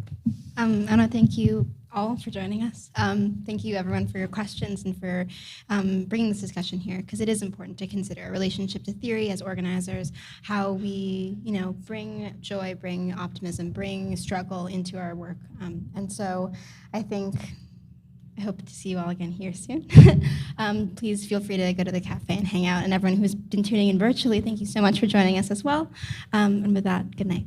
I want to thank you all for joining us. Thank you, everyone, for your questions and for bringing this discussion here, because it is important to consider a relationship to theory as organizers, how we, bring joy, bring optimism, bring struggle into our work. And so I hope to see you all again here soon. Please feel free to go to the cafe and hang out. And everyone who's been tuning in virtually, thank you so much for joining us as well. And with that, good night.